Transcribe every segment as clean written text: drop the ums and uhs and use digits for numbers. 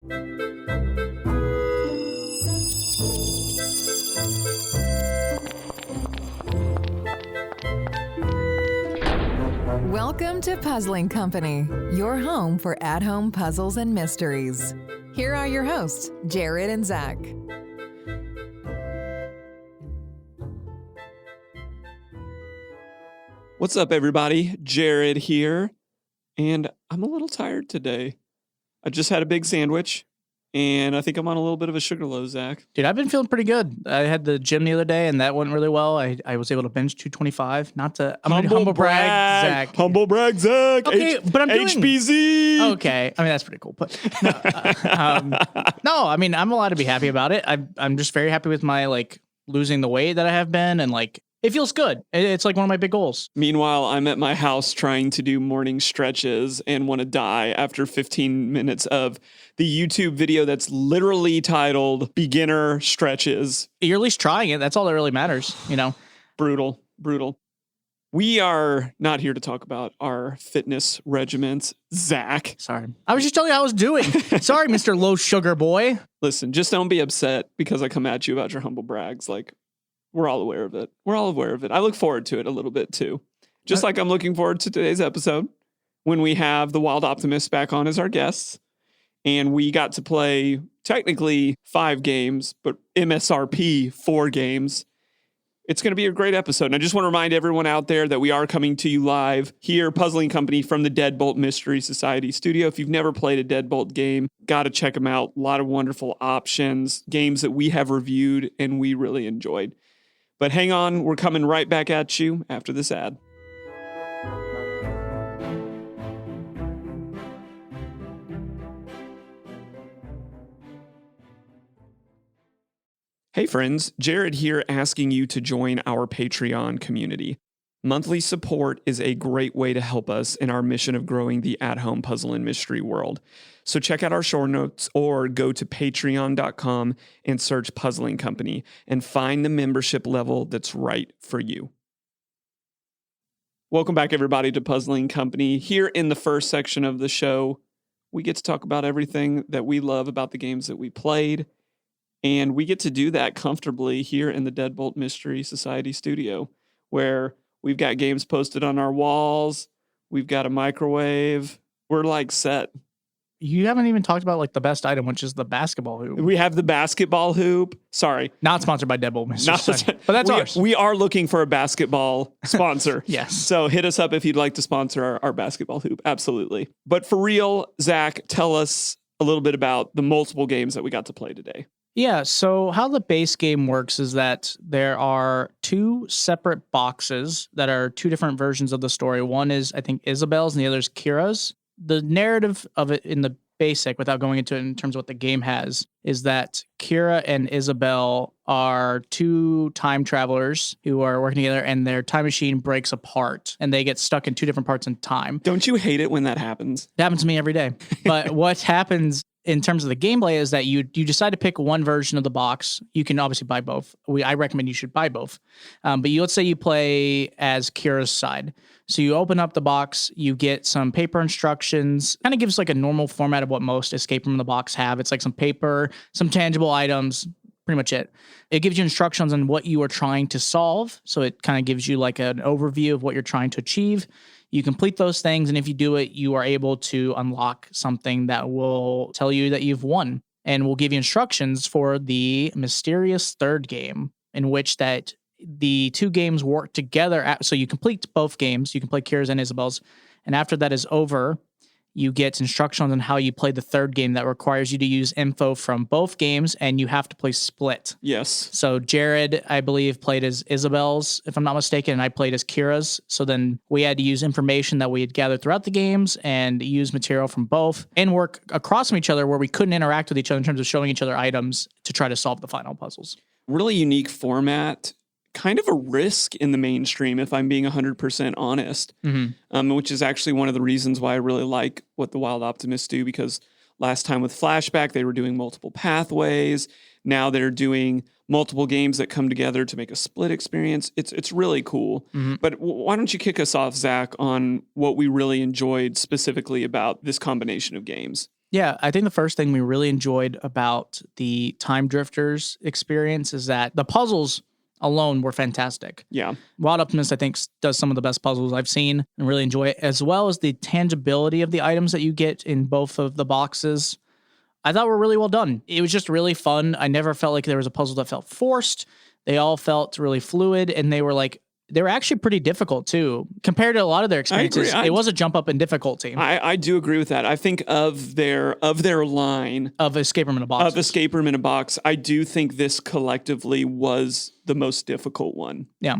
Welcome to Puzzling Company, your home for at-home puzzles and mysteries. Here are your hosts, Jared and Zach. What's up, everybody? Jared here, and I'm a little tired today. I just had a big sandwich, and I think I'm on a little bit of a sugar low, Zach. Dude, I've been feeling pretty good. I had the gym the other day, and that went really well. I was able to bench 225. Not to humble brag, Zach. Humble brag, Zach. Okay, but I'm doing HBZ. Okay, I mean that's pretty cool. But no, I mean I'm allowed to be happy about it. I'm just very happy with my losing the weight that I have been, and it feels good. It's like one of my big goals. Meanwhile, I'm at my house trying to do morning stretches and want to die after 15 minutes of the YouTube video that's literally titled Beginner Stretches. You're at least trying it. That's all that really matters, Brutal. We are not here to talk about our fitness regimens, Zach. Sorry. I was just telling you how I was doing. Sorry, Mr. Low Sugar Boy. Listen, just don't be upset because I come at you about your humble brags. We're all aware of it. I look forward to it a little bit too. Just like I'm looking forward to today's episode when we have the Wild Optimists back on as our guests. And we got to play technically 5 games, but MSRP 4 games. It's going to be a great episode. And I just want to remind everyone out there that we are coming to you live here, Puzzling Company, from the Deadbolt Mystery Society studio. If you've never played a Deadbolt game, got to check them out. A lot of wonderful options, games that we have reviewed and we really enjoyed. But hang on, we're coming right back at you after this ad. Hey friends, Jared here asking you to join our Patreon community. Monthly support is a great way to help us in our mission of growing the at-home puzzle and mystery world. So check out our show notes or go to patreon.com and search Puzzling Company and find the membership level that's right for you. Welcome back, everybody, to Puzzling Company. Here in the first section of the show, we get to talk about everything that we love about the games that we played. And we get to do that comfortably here in the Deadbolt Mystery Society studio, where we've got games posted on our walls. We've got a microwave. We're set. You haven't even talked about the best item, which is the basketball hoop. We have the basketball hoop. Sorry. Not sponsored by Deadbolt Mystery Society, but that's ours. We are looking for a basketball sponsor. Yes. So hit us up if you'd like to sponsor our basketball hoop. Absolutely. But for real, Zach, tell us a little bit about the multiple games that we got to play today. Yeah, so how the base game works is that there are 2 separate boxes that are 2 different versions of the story. One is, I think, Isabel's, and the other is Kira's. The narrative of it in the basic, without going into it in terms of what the game has, is that Kira and Isabel are 2 time travelers who are working together, and their time machine breaks apart, and they get stuck in 2 different parts in time. Don't you hate it when that happens? It happens to me every day. But what happens in terms of the gameplay is that you decide to pick one version of the box. You can obviously buy both. I recommend you should buy both. But let's say you play as Kira's side. So you open up the box, you get some paper instructions, kind of gives a normal format of what most escape from the box have. It's some paper, some tangible items, pretty much it. It gives you instructions on what you are trying to solve. So it kind of gives you an overview of what you're trying to achieve. You complete those things, and if you do it, you are able to unlock something that will tell you that you've won, and will give you instructions for the mysterious third game, in which that the 2 games work together. So you complete both games. You can play Kira's and Isabel's, and after that is over, you get instructions on how you play the third game that requires you to use info from both games, and you have to play split. Yes. So Jared, I believe, played as Isabel's, if I'm not mistaken, and I played as Kira's. So then we had to use information that we had gathered throughout the games and use material from both and work across from each other where we couldn't interact with each other in terms of showing each other items to try to solve the final puzzles. Really unique format. Kind of a risk in the mainstream, if I'm being 100% honest, which is actually one of the reasons why I really like what the Wild Optimists do, because last time with Flashback, they were doing multiple pathways. Now they're doing multiple games that come together to make a split experience. It's really cool. But why don't you kick us off, Zach, on what we really enjoyed specifically about this combination of games? Yeah, I think the first thing we really enjoyed about the Time Drifters experience is that the puzzles alone were fantastic. Yeah. Wild Optimist, I think, does some of the best puzzles I've seen and really enjoy it, as well as the tangibility of the items that you get in both of the boxes. I thought were really well done. It was just really fun. I never felt like there was a puzzle that felt forced. They all felt really fluid, and they were actually pretty difficult too compared to a lot of their experiences. It was a jump up in difficulty I do agree with that. I think of their line of Escape Room in a Box. Of Escape Room in a Box, I do think this collectively was the most difficult one. Yeah.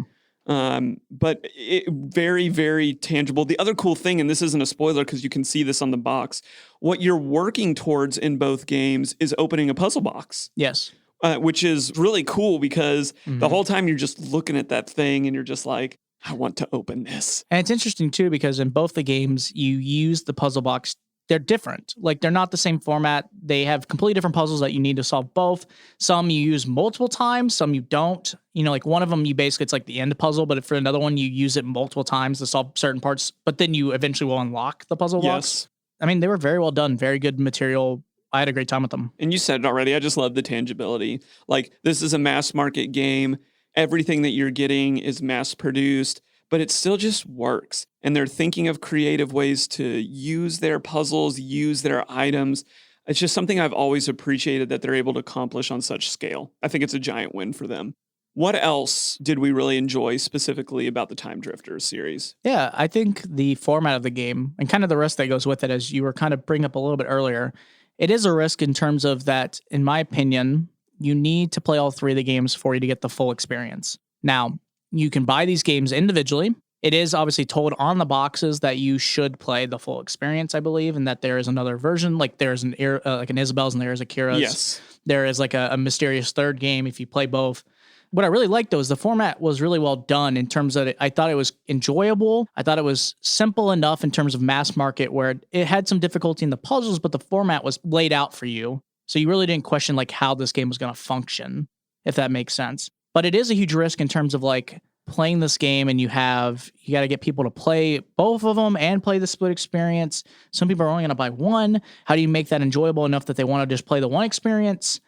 But very, very tangible. The other cool thing, and this isn't a spoiler because you can see this on the box, what you're working towards in both games is opening a puzzle box. Yes. Which is really cool because the whole time you're just looking at that thing and you're just like, I want to open this. And it's interesting too because in both the games, you use the puzzle box. They're different. Like they're not the same format. They have completely different puzzles that you need to solve both. Some you use multiple times, some you don't. You know, like one of them, it's like the end puzzle, but for another one, you use it multiple times to solve certain parts, but then you eventually will unlock the puzzle box. I mean, they were very well done, very good material. I had a great time with them. And you said it already. I just love the tangibility. Like, this is a mass market game. Everything that you're getting is mass produced, but it still just works. And they're thinking of creative ways to use their puzzles, use their items. It's just something I've always appreciated that they're able to accomplish on such scale. I think it's a giant win for them. What else did we really enjoy specifically about the Time Drifters series? Yeah, I think the format of the game and kind of the rest that goes with it, as you were kind of bringing up a little bit earlier, it is a risk in terms of that, in my opinion, you need to play all three of the games for you to get the full experience. Now, you can buy these games individually. It is obviously told on the boxes that you should play the full experience, I believe, and that there is another version, like there's like an Isabel's and there's a Kira's. Yes. There is like a mysterious third game if you play both. What I really liked, though, is the format was really well done in terms of I thought it was enjoyable. I thought it was simple enough in terms of mass market where it had some difficulty in the puzzles, but the format was laid out for you. So you really didn't question like how this game was going to function, if that makes sense. But it is a huge risk in terms of like playing this game and you got to get people to play both of them and play the split experience. Some people are only going to buy one. How do you make that enjoyable enough that they want to just play the one experience?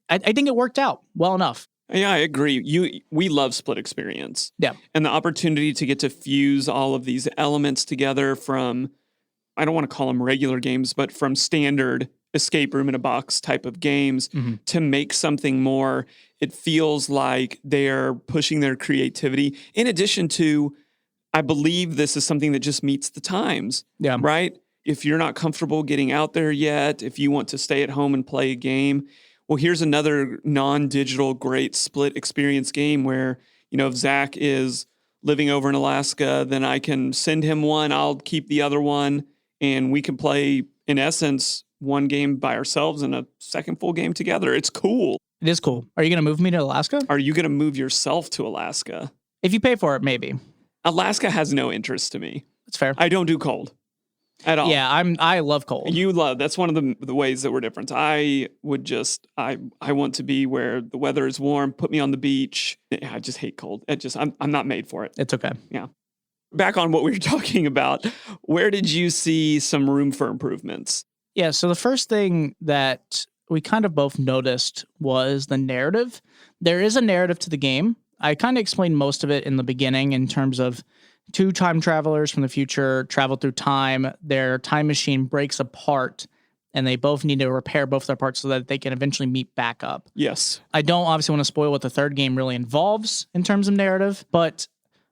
I think it worked out well enough. Yeah, I agree. We love split experience. Yeah. And the opportunity to get to fuse all of these elements together from, I don't want to call them regular games, but from standard escape room in a box type of games to make something more. It feels like they're pushing their creativity. In addition to, I believe this is something that just meets the times. Yeah. Right? If you're not comfortable getting out there yet, if you want to stay at home and play a game, well, here's another non-digital great split experience game where, you know, if Zach is living over in Alaska, then I can send him one, I'll keep the other one, and we can play, in essence, one game by ourselves and a second full game together. It's cool. It is cool. Are you going to move me to Alaska? Are you going to move yourself to Alaska? If you pay for it, maybe. Alaska has no interest to me. That's fair. I don't do cold at all. Yeah, I love cold. That's one of the ways that we're different. I want to be where the weather is warm, put me on the beach. I just hate cold. I'm not made for it. It's okay. Yeah. Back on what we were talking about, where did you see some room for improvements? Yeah, so the first thing that we kind of both noticed was the narrative. There is a narrative to the game. I kind of explained most of it in the beginning in terms of two time travelers from the future travel through time. Their time machine breaks apart, and they both need to repair both their parts so that they can eventually meet back up. Yes. I don't obviously want to spoil what the third game really involves in terms of narrative, but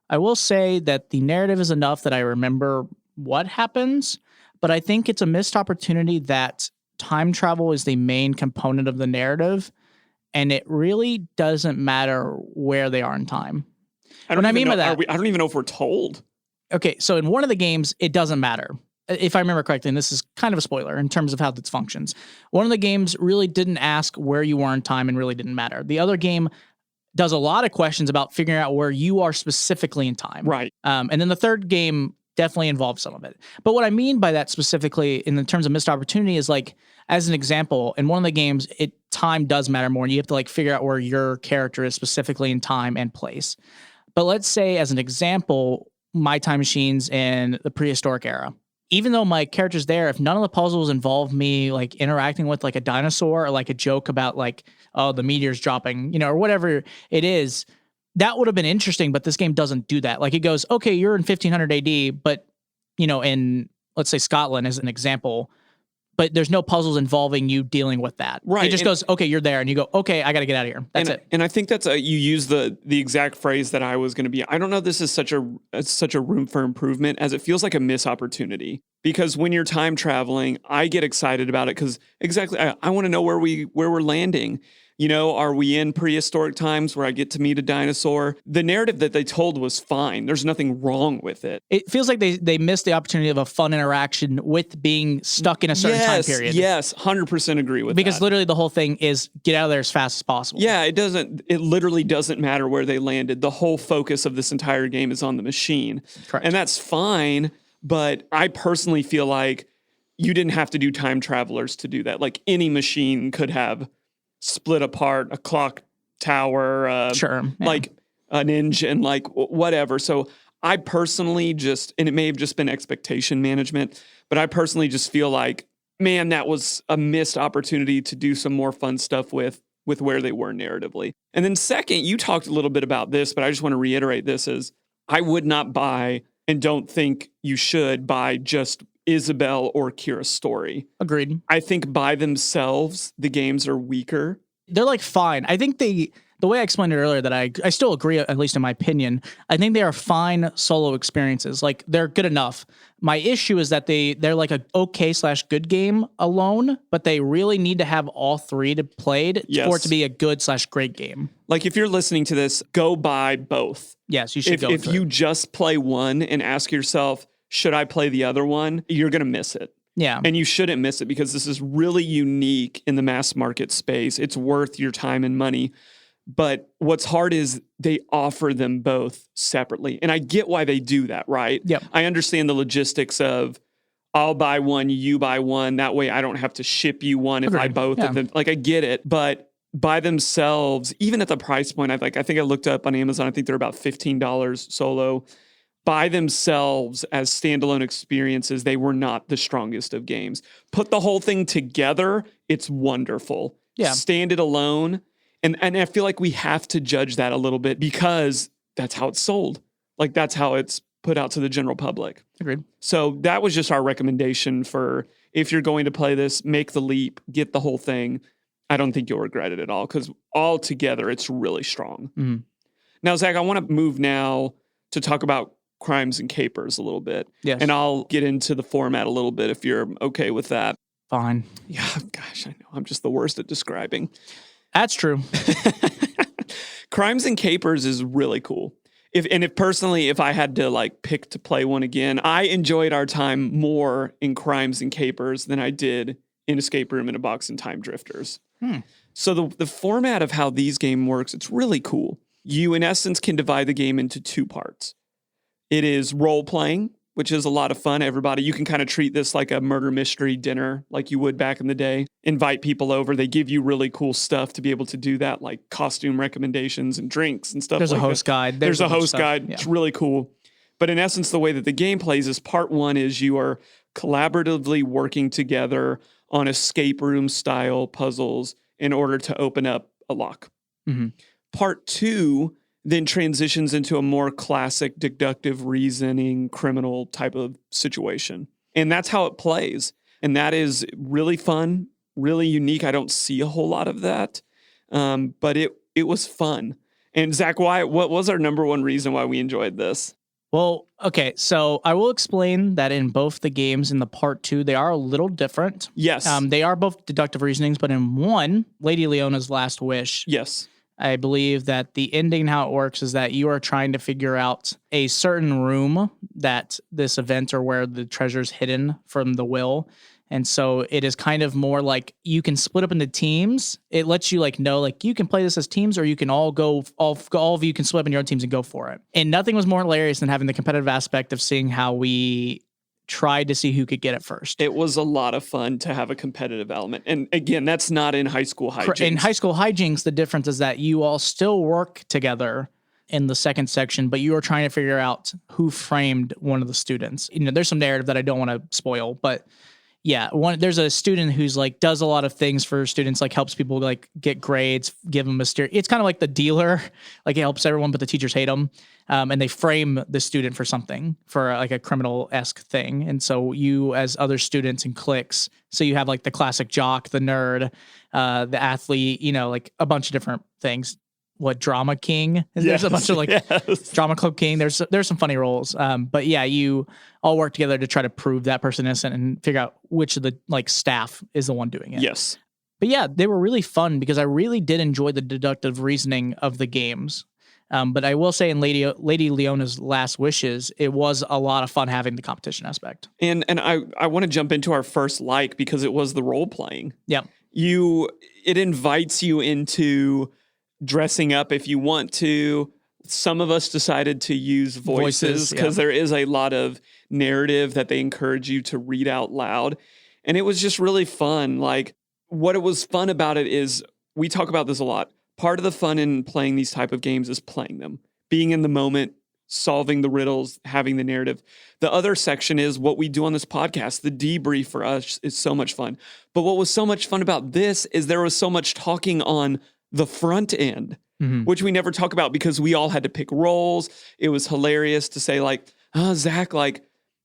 I will say that the narrative is enough that I remember what happens, but I think it's a missed opportunity that time travel is the main component of the narrative, and it really doesn't matter where they are in time. I don't even know if we're told. Okay, so in one of the games, it doesn't matter. If I remember correctly, and this is kind of a spoiler in terms of how this functions. One of the games really didn't ask where you were in time and really didn't matter. The other game does a lot of questions about figuring out where you are specifically in time. Right. And then the third game definitely involves some of it. But what I mean by that specifically in the terms of missed opportunity is like, as an example, in one of the games, time does matter more, and you have to like figure out where your character is specifically in time and place. But let's say, as an example, my time machine's in the prehistoric era. even though my character's there, if none of the puzzles involve me like interacting with like a dinosaur or like a joke about like, oh, the meteor's dropping, or whatever it is, that would have been interesting. But this game doesn't do that. Like it goes, okay, you're in 1500 AD, but in, let's say, Scotland as an example, but there's no puzzles involving you dealing with that. Right. It just goes, okay, you're there, and you go, okay, I got to get out of here. That's it. And I think that's you use the exact phrase that I was going to be. I don't know. This is such a room for improvement, as it feels like a missed opportunity. Because when you're time traveling, I get excited about it because exactly I want to know where we're landing. Are we in prehistoric times where I get to meet a dinosaur? The narrative that they told was fine. There's nothing wrong with it. It feels like they missed the opportunity of a fun interaction with being stuck in a certain time period. Yes, 100% agree with that. Because literally the whole thing is get out of there as fast as possible. Yeah, it literally doesn't matter where they landed. The whole focus of this entire game is on the machine. Correct. And that's fine, but I personally feel like you didn't have to do time travelers to do that. Like any machine could have split apart a clock tower, sure, yeah. like an engine, like whatever. So I personally and it may have just been expectation management, but I personally just feel like, man, that was a missed opportunity to do some more fun stuff with where they were narratively. And then second, you talked a little bit about this, but I just want to reiterate this is I would not buy and don't think you should buy just Isabel or Kira's story. Agreed. I think by themselves, the games are weaker. They're like fine. I think the way I explained it earlier that I still agree, at least in my opinion, I think they are fine solo experiences. Like they're good enough. My issue is that they're like a okay/good game alone, but they really need to have all three to played for it to be a good/great game. Like if you're listening to this, go buy both. Yes, you should go. If you just play one and ask yourself, should I play the other one? You're going to miss it. Yeah. And you shouldn't miss it because this is really unique in the mass market space. It's worth your time and money. But what's hard is they offer them both separately. And I get why they do that, right? Yep. I understand the logistics of I'll buy one, you buy one. That way I don't have to ship you one if I both of them. Like I get it. But by themselves, even at the price point, I think I looked up on Amazon, I think they're about $15 solo. By themselves as standalone experiences, they were not the strongest of games. Put the whole thing together, it's wonderful. Yeah. Stand it alone. And I feel like we have to judge that a little bit because that's how it's sold. Like that's how it's put out to the general public. Agreed. So that was just our recommendation for if you're going to play this, make the leap, get the whole thing. I don't think you'll regret it at all because all together it's really strong. Mm-hmm. Now, Zach, I want to move now to talk about Crimes and Capers a little bit. Yes. And I'll get into the format a little bit if you're okay with that. Fine. Yeah, gosh, I know. I'm just the worst at describing. That's true. Crimes and Capers is really cool. If I had to pick to play one again, I enjoyed our time more in Crimes and Capers than I did in Escape Room in a Box and Time Drifters. So the format of how these game works, it's really cool. You, in essence, can divide the game into two parts. It is role-playing, which is a lot of fun. Everybody, you can kind of treat this like a murder mystery dinner like you would back in the day. Invite people over. They give you really cool stuff to be able to do that, like costume recommendations and drinks and stuff There's like that. a host guide. There's a host guide. Yeah. It's really cool. But in essence, the way that the game plays is part one is you are collaboratively working together on escape room style puzzles in order to open up a lock. Mm-hmm. Part two then transitions into a more classic deductive reasoning criminal type of situation. And that's how it plays. And that is really fun, really unique. I don't see a whole lot of that, but it was fun. And Zach, what was our number one reason why we enjoyed this? Well, okay, so I will explain that in both the games in the part two, they are a little different. Yes. They are both deductive reasonings, but in one, Lady Leona's Last Wish, Yes. I believe that the ending, how it works, is that you are trying to figure out a certain room that this event or where the treasure's hidden from the will. And so it is kind of more like you can split up into teams. It lets you know you can play this as teams, or you can all of you can split up in your own teams and go for it. And nothing was more hilarious than having the competitive aspect of seeing how we tried to see who could get it first. It was a lot of fun to have a competitive element. And again, that's not in High School Hijinks. In High School Hijinks, the difference is that you all still work together in the second section, but you are trying to figure out who framed one of the students. There's some narrative that I don't want to spoil, but yeah, there's a student who's like does a lot of things for students, like helps people like get grades, give them it's kind of like the dealer, like it helps everyone, but the teachers hate them. And they frame the student for something, for like a criminal-esque thing. And so you, as other students and cliques, so you have like the classic jock, the nerd, the athlete, like a bunch of different things. What, Drama King? There's a bunch of like Drama Club King. There's some funny roles. But yeah, you all work together to try to prove that person innocent and figure out which of the like staff is the one doing it. Yes. But yeah, they were really fun because I really did enjoy the deductive reasoning of the games. But I will say in Lady Leona's Last Wishes, it was a lot of fun having the competition aspect. And I want to jump into our first because it was the role playing. Yeah. It invites you into dressing up if you want to. Some of us decided to use voices because there is a lot of narrative that they encourage you to read out loud. And it was just really fun. Like, what it was fun about it is, we talk about this a lot. Part of the fun in playing these type of games is playing them, being in the moment, solving the riddles, having the narrative. The other section is what we do on this podcast. The debrief for us is so much fun. But what was so much fun about this is there was so much talking on the front end, which we never talk about because we all had to pick roles. It was hilarious to say like, Zach, like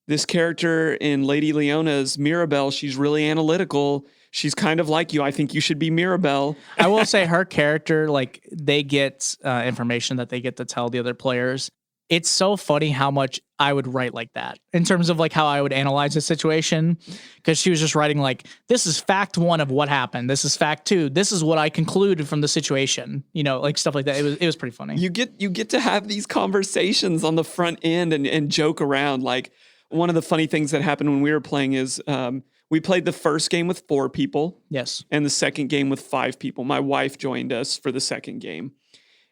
this character in Lady Leona's Mirabelle, she's really analytical. She's kind of like you. I think you should be Mirabelle. I will say her character, like they get information that they get to tell the other players. It's so funny how much I would write like that in terms of like how I would analyze a situation, because she was just writing like, this is fact 1 of what happened. This is fact 2. This is what I concluded from the situation, like stuff like that. It was pretty funny. You get to have these conversations on the front end and joke around. Like, one of the funny things that happened when we were playing is we played the first game with 4 people. Yes. And the second game with 5 people. My wife joined us for the second game.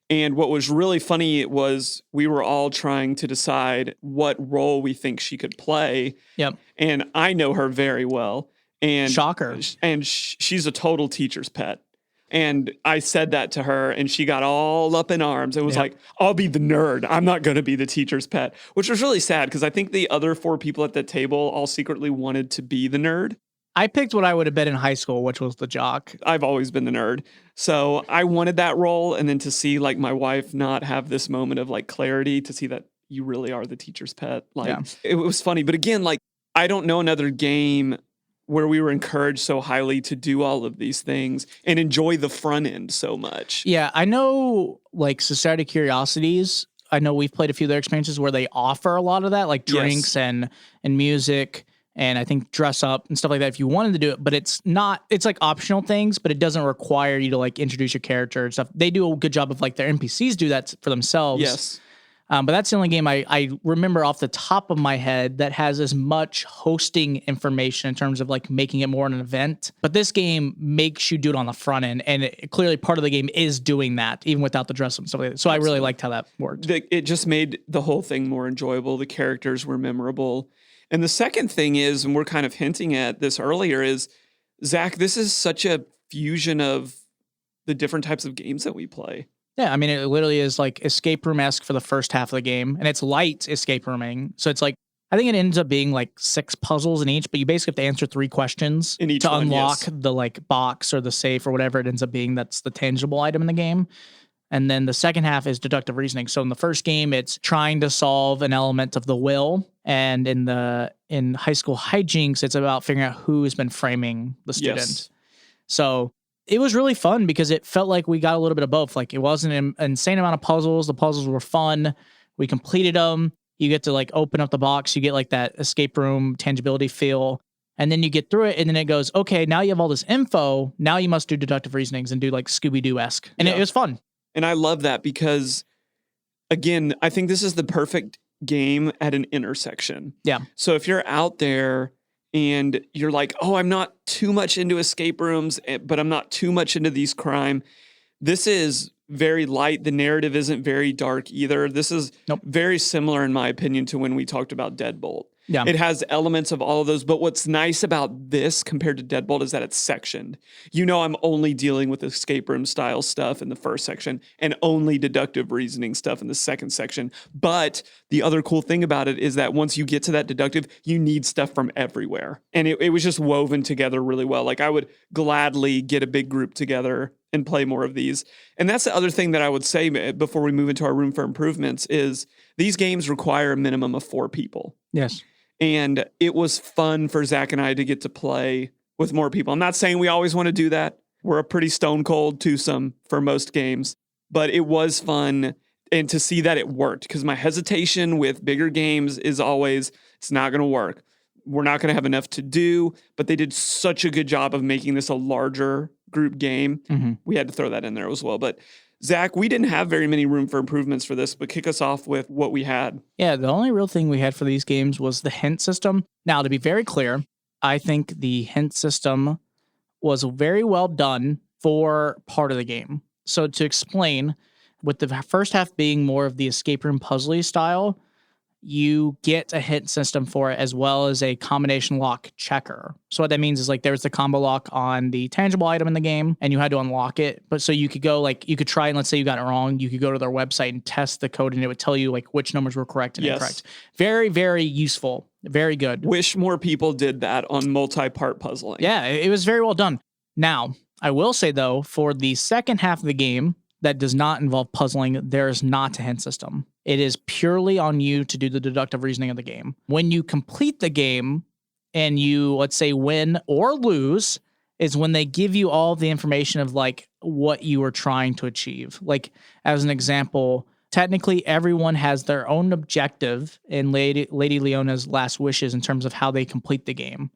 And what was really funny was we were all trying to decide what role we think she could play. Yep. And I know her very well. And shocker. And she's a total teacher's pet. And I said that to her, and she got all up in arms. It was like, I'll be the nerd. I'm not going to be the teacher's pet, which was really sad because I think the other 4 people at the table all secretly wanted to be the nerd. I picked what I would have been in high school, which was the jock. I've always been the nerd. So I wanted that role. And then to see like my wife not have this moment of like clarity, to see that you really are the teacher's pet. Like, it was funny. But again, like, I don't know another game where we were encouraged so highly to do all of these things and enjoy the front end so much. Yeah, I know like Society of Curiosities. I know we've played a few of their experiences where they offer a lot of that, like drinks and music. And I think dress up and stuff like that if you wanted to do it, but it's like optional things, but it doesn't require you to like introduce your character and stuff. They do a good job of like their NPCs do that for themselves. Yes. But that's the only game I remember off the top of my head that has as much hosting information in terms of like making it more an event. But this game makes you do it on the front end. And clearly part of the game is doing that, even without the dress up and stuff like that. So I really liked how that worked. It just made the whole thing more enjoyable. The characters were memorable. And the second thing is, and we're kind of hinting at this earlier, is, Zach, this is such a fusion of the different types of games that we play. Yeah, I mean, it literally is like escape room-esque for the first half of the game, and it's light escape rooming. So it's like, I think it ends up being like 6 puzzles in each, but you basically have to answer 3 questions in each to one, unlock the like box or the safe or whatever it ends up being. That's the tangible item in the game. And then the second half is deductive reasoning. So in the first game, it's trying to solve an element of the will. And in high school hijinks, it's about figuring out who has been framing the student. Yes. So it was really fun because it felt like we got a little bit of both. Like, it wasn't an insane amount of puzzles. The puzzles were fun. We completed them. You get to like open up the box. You get like that escape room tangibility feel. And then you get through it, and then it goes, okay, now you have all this info. Now you must do deductive reasonings and do like Scooby-Doo-esque. And it was fun. And I love that because, again, I think this is the perfect game at an intersection. Yeah. So if you're out there and you're like, oh, I'm not too much into escape rooms, but I'm not too much into these crime, this is very light. The narrative isn't very dark either. This is very similar, in my opinion, to when we talked about Deadbolt. Yeah. It has elements of all of those. But what's nice about this compared to Deadbolt is that it's sectioned. I'm only dealing with escape room style stuff in the first section and only deductive reasoning stuff in the second section. But the other cool thing about it is that once you get to that deductive, you need stuff from everywhere. And it was just woven together really well. Like I would gladly get a big group together and play more of these. And that's the other thing that I would say before we move into our room for improvements is these games require a minimum of 4 people. Yes. And it was fun for Zach and I to get to play with more people. I'm not saying we always want to do that. We're a pretty stone cold twosome for most games, but it was fun. And to see that it worked, because my hesitation with bigger games is always, it's not going to work. We're not going to have enough to do, but they did such a good job of making this a larger group game. Mm-hmm. We had to throw that in there as well. But Zach, we didn't have very many room for improvements for this, but kick us off with what we had. Yeah, the only real thing we had for these games was the hint system. Now, to be very clear, I think the hint system was very well done for part of the game. So to explain, with the first half being more of the escape room puzzly style, you get a hint system for it as well as a combination lock checker. So what that means is like there's the combo lock on the tangible item in the game and you had to unlock it. But so you could go like, you could try and let's say you got it wrong. You could go to their website and test the code and it would tell you like which numbers were correct and incorrect. Very, very useful. Very good. Wish more people did that on multi-part puzzling. Yeah, it was very well done. Now, I will say though, for the second half of the game that does not involve puzzling, there is not a hint system. It is purely on you to do the deductive reasoning of the game. When you complete the game and you, let's say, win or lose, is when they give you all the information of like what you were trying to achieve. Like, as an example, technically everyone has their own objective in Lady Leona's Last Wishes in terms of how they complete the game.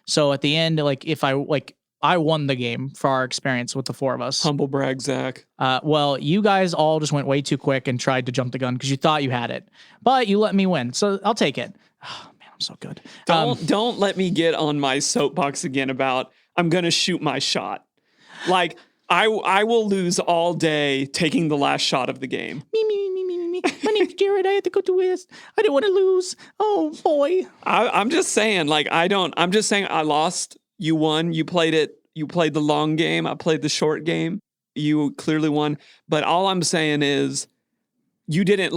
So at the end, like if I won the game for our experience with the 4 of us. Humble brag, Zach. Well, you guys all just went way too quick and tried to jump the gun because you thought you had it, but you let me win, so I'll take it. Oh, man, I'm so good. Don't let me get on my soapbox again about I'm gonna shoot my shot. Like I will lose all day taking the last shot of the game. Me. My name's Jared. I had to go to this. I didn't want to lose. Oh boy. I'm just saying, like I'm just saying I lost. You won. You played it. You played the long game. I played the short game. You clearly won. But all I'm saying is you didn't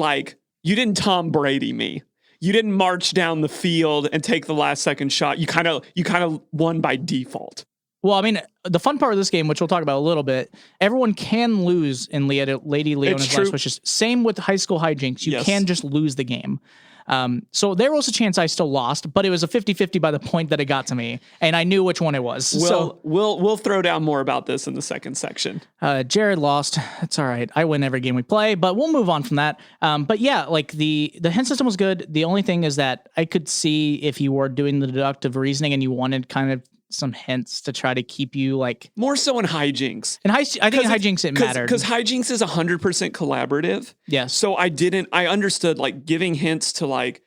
Tom Brady me. You didn't march down the field and take the last second shot. You kind of won by default. Well, I mean, the fun part of this game, which we'll talk about a little bit, everyone can lose in Lady Leona's Last Wishes. Same with High School Hijinks. You can just lose the game. So there was a chance I still lost, but it was a 50-50 by the point that it got to me, and I knew which one it was. So we'll throw down more about this in the second section. Jared lost. It's all right. I win every game we play, but we'll move on from that. But yeah, like the hint system was good. The only thing is that I could see if you were doing the deductive reasoning and you wanted kind of some hints to try to keep you like more so in hijinks. And I think in hijinks it mattered because hijinks is 100% collaborative. Yes. So I understood like giving hints to like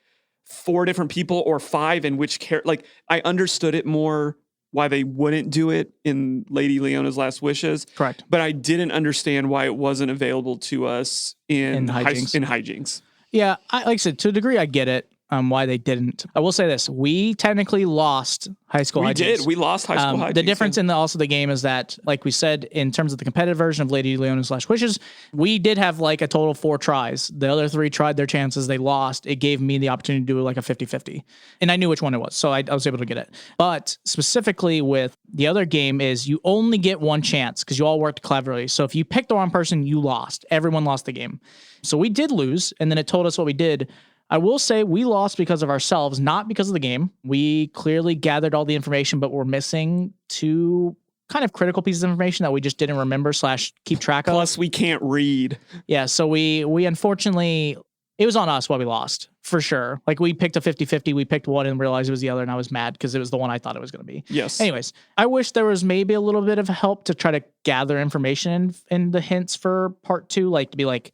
4 different people or 5 in which like I understood it more why they wouldn't do it in Lady Leona's Last Wishes. Correct. But I didn't understand why it wasn't available to us in hijinks. Yeah, like I said, to a degree I get it. Why they didn't. I will say this. We technically lost High School Hijinks. We did. We lost High School Hijinks. The difference in also the game is that, like we said, in terms of the competitive version of Lady Leona's Last Wishes, we did have like a total of 4 tries. The other 3 tried their chances. They lost. It gave me the opportunity to do like a 50-50. And I knew which one it was, so I was able to get it. But specifically with the other game is you only get 1 chance because you all worked cleverly. So if you picked the wrong person, you lost. Everyone lost the game. So we did lose, and then it told us what we did. I will say we lost because of ourselves, not because of the game. We clearly gathered all the information, but we're missing 2 kind of critical pieces of information that we just didn't remember / keep track of. Plus, we can't read. Yeah, so we unfortunately, it was on us why we lost, for sure. Like, we picked a 50-50, we picked one and realized it was the other, and I was mad because it was the one I thought it was going to be. Yes. Anyways, I wish there was maybe a little bit of help to try to gather information in the hints for part 2, like to be like,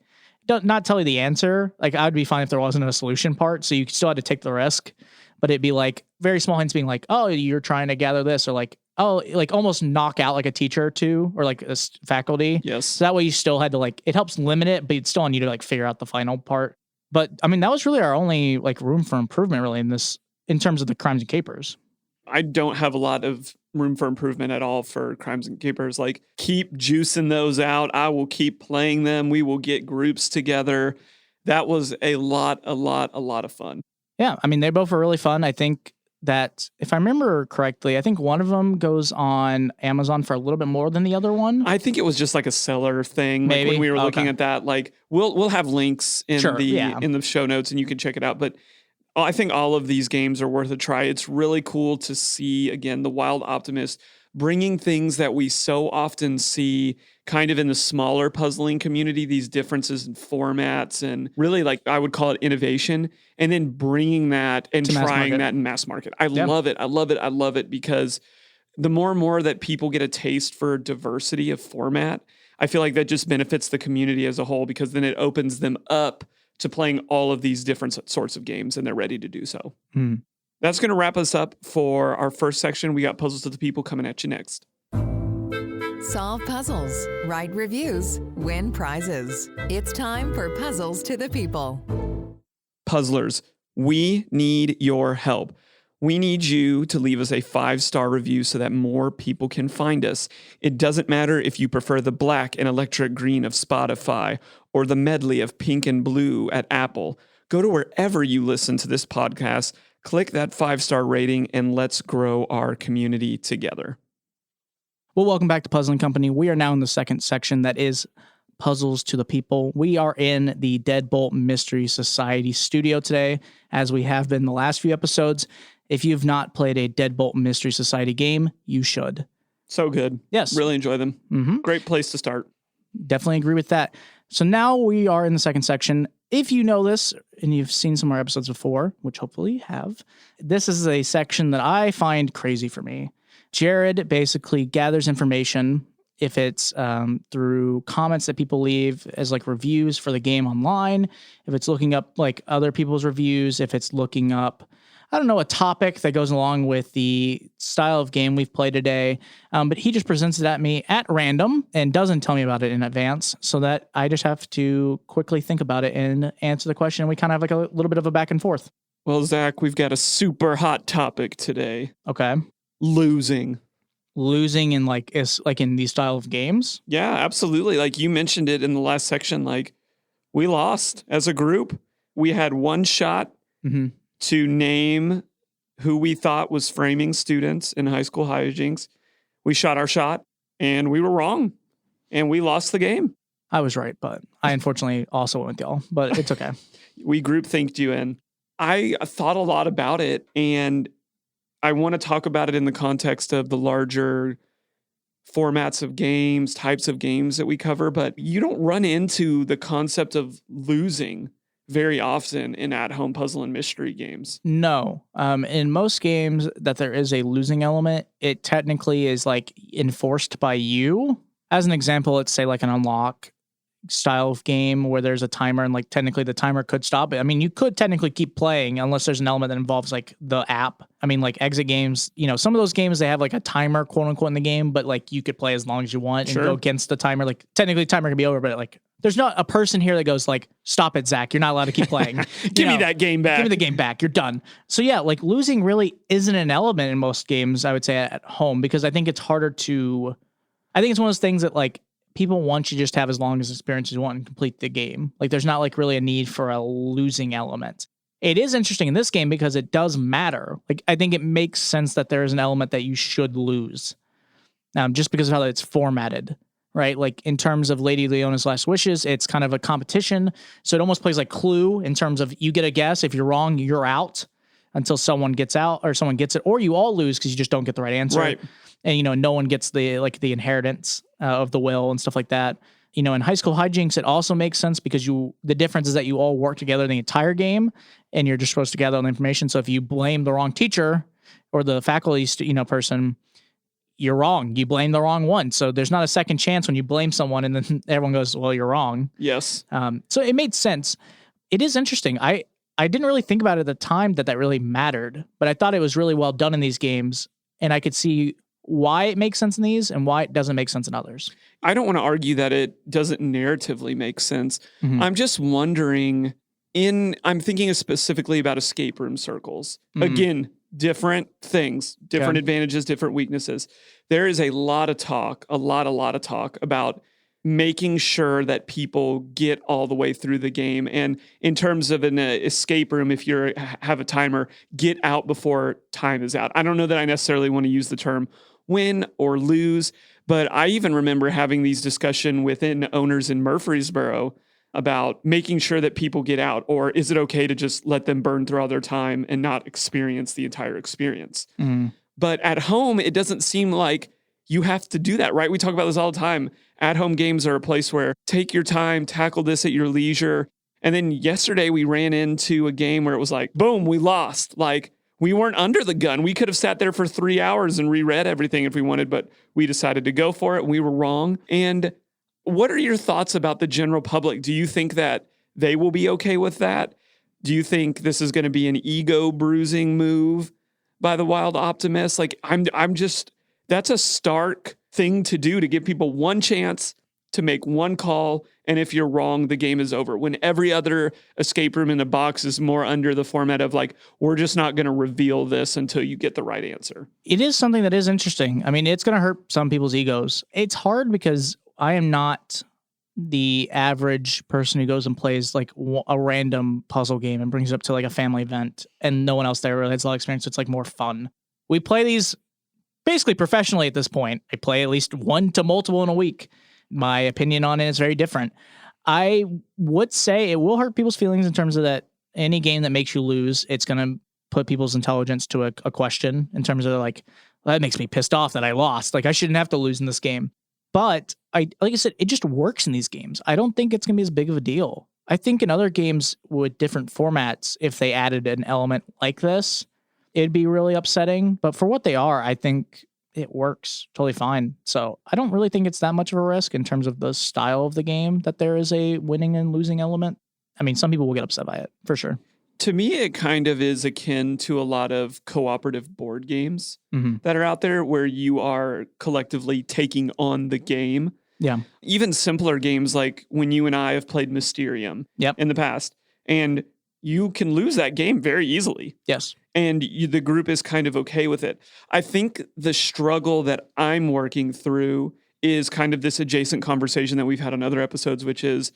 not tell you the answer. Like, I would be fine if there wasn't a solution part, so you still had to take the risk. But it'd be like very small hints being like, oh, you're trying to gather this, or like, oh, like almost knock out like a teacher or 2 or like a faculty. Yes. So that way you still had to like, it helps limit it, but it's still on you to like figure out the final part. But I mean, that was really our only like room for improvement really in this in terms of the crimes and capers. I don't have a lot of room for improvement at all for crimes and capers. Like, keep juicing those out. I will keep playing them. We will get groups together. That was a lot of fun. Yeah, I mean, they both were really fun. I think that, if I remember correctly, I think one of them goes on Amazon for a little bit more than the other one. I think it was just like a seller thing. Maybe. Like when we were looking Okay. at that, like we'll have links in in the show notes and you can check it out. But I think all of these games are worth a try. It's really cool to see, again, the Wild Optimist bringing things that we so often see kind of in the smaller puzzling community, these differences in formats and really, like, I would call it innovation, and then bringing that and trying that in mass market. I love it. I love it. I love it because the more and more that people get a taste for diversity of format, I feel like that just benefits the community as a whole, because then it opens them up to playing all of these different sorts of games, and they're ready to do so. That's going to wrap us up for our first section. We got Puzzles to the People coming at you next. Solve puzzles, write reviews, win prizes. It's time for Puzzles to the People. Puzzlers, we need your help. We need you to leave us a 5-star review so that more people can find us. It doesn't matter if you prefer the black and electric green of Spotify or the medley of pink and blue at Apple. Go to wherever you listen to this podcast, click that 5-star rating, and let's grow our community together. Well, welcome back to Puzzling Company. We are now in the second section that is Puzzles to the People. We are in the Deadbolt Mystery Society studio today, as we have been the last few episodes. If you've not played a Deadbolt Mystery Society game, you should. So good. Yes. Really enjoy them. Great place to start. Definitely agree with that. So now we are in the second section. If you know this and you've seen some of our episodes before, which hopefully you have, this is a section that I find crazy for me. Jared basically gathers information, if it's through comments that people leave as like reviews for the game online, if it's looking up like other people's reviews, if it's looking up, I don't know, a topic that goes along with the style of game we've played today. But he just presents it at me at random and doesn't tell me about it in advance, so that I just have to quickly think about it and answer the question. We kind of have like a little bit of a back and forth. Well, Zach, we've got a super hot topic today. Okay. Losing in like in these style of games. Yeah, absolutely. Like you mentioned it in the last section, like we lost as a group. We had one shot to name who we thought was framing students in high school hijinks. We shot our shot and we were wrong and we lost the game. I was right, but I unfortunately also went with y'all, but it's okay. We groupthinked you in. I thought a lot about it, and I want to talk about it in the context of the larger formats of games, types of games that we cover, but you don't run into the concept of losing very often in at-home puzzle and mystery games. No. In most games that there is a losing element, it technically is like enforced by you. As an example, let's say like an unlock style of game where there's a timer and like technically the timer could stop it. I mean, you could technically keep playing unless there's an element that involves like the app. I mean, like exit games, you know, some of those games, they have like a timer quote unquote in the game, but like you could play as long as you want and go against the timer. Like technically the timer can be over, but like there's not a person here that goes like, stop it, Zach. You're not allowed to keep playing. Give me that game back. Give me the game back. You're done. So yeah, like losing really isn't an element in most games, I would say, at home, because I think it's harder to, I think it's one of those things that like people want you just to have as long as experience as you want and complete the game. Like there's not like really a need for a losing element. It is interesting in this game because it does matter. Like I think it makes sense that there is an element that you should lose, just because of how it's formatted, right? Like in terms of Lady Leona's Last Wishes, it's kind of a competition. So it almost plays like Clue in terms of you get a guess. If you're wrong, you're out until someone gets out or someone gets it, or you all lose because you just don't get the right answer. Right. And, you know, no one gets the inheritance of the will and stuff like that. You know, in high school hijinks, it also makes sense because the difference is that you all work together the entire game and you're just supposed to gather all the information. So if you blame the wrong teacher or the faculty, person, you're wrong. You blame the wrong one. So there's not a second chance when you blame someone and then everyone goes, well, you're wrong. Yes. So it made sense. It is interesting. I didn't really think about it at the time that really mattered, but I thought it was really well done in these games. And I could see why it makes sense in these and why it doesn't make sense in others. I don't want to argue that it doesn't narratively make sense. I'm just wondering I'm thinking specifically about escape room circles. Again, different things, different advantages, different weaknesses. There is a lot of talk about making sure that people get all the way through the game. And in terms of an escape room, if you have a timer, get out before time is out. I don't know that I necessarily want to use the term win or lose, but I even remember having these discussions within owners in Murfreesboro about making sure that people get out, or is it okay to just let them burn through all their time and not experience the entire experience? But at home, it doesn't seem like you have to do that, right? We talk about this all the time. At-home games are a place where take your time, tackle this at your leisure. And then yesterday we ran into a game where it was like, boom, we lost. Like, we weren't under the gun. We could have sat there for 3 hours and reread everything if we wanted, but we decided to go for it. We were wrong. And what are your thoughts about the general public? Do you think that they will be okay with that? Do you think this is going to be an ego bruising move by the Wild Optimists? Like, I'm just, that's a stark thing to do, to give people one chance to make one call. And if you're wrong, the game is over. When every other escape room in the box is more under the format of like, we're just not going to reveal this until you get the right answer. It is something that is interesting. I mean, it's going to hurt some people's egos. It's hard because I am not the average person who goes and plays like a random puzzle game and brings it up to like a family event and no one else there really has a lot of experience. So it's like more fun. We play these basically professionally at this point. I play at least 1 to multiple in a week. My opinion on it is very different. I would say it will hurt people's feelings in terms of that any game that makes you lose, it's going to put people's intelligence to a question in terms of like, well, that makes me pissed off that I lost. Like, I shouldn't have to lose in this game. But like I said, it just works in these games. I don't think it's going to be as big of a deal. I think in other games with different formats, if they added an element like this, it'd be really upsetting. But for what they are, I think it works totally fine. So I don't really think it's that much of a risk in terms of the style of the game that there is a winning and losing element. I mean, some people will get upset by it, for sure. To me, it kind of is akin to a lot of cooperative board games that are out there where you are collectively taking on the game. Yeah. Even simpler games like when you and I have played Mysterium in the past, and you can lose that game very easily. Yes. And the group is kind of okay with it. I think the struggle that I'm working through is kind of this adjacent conversation that we've had on other episodes, which is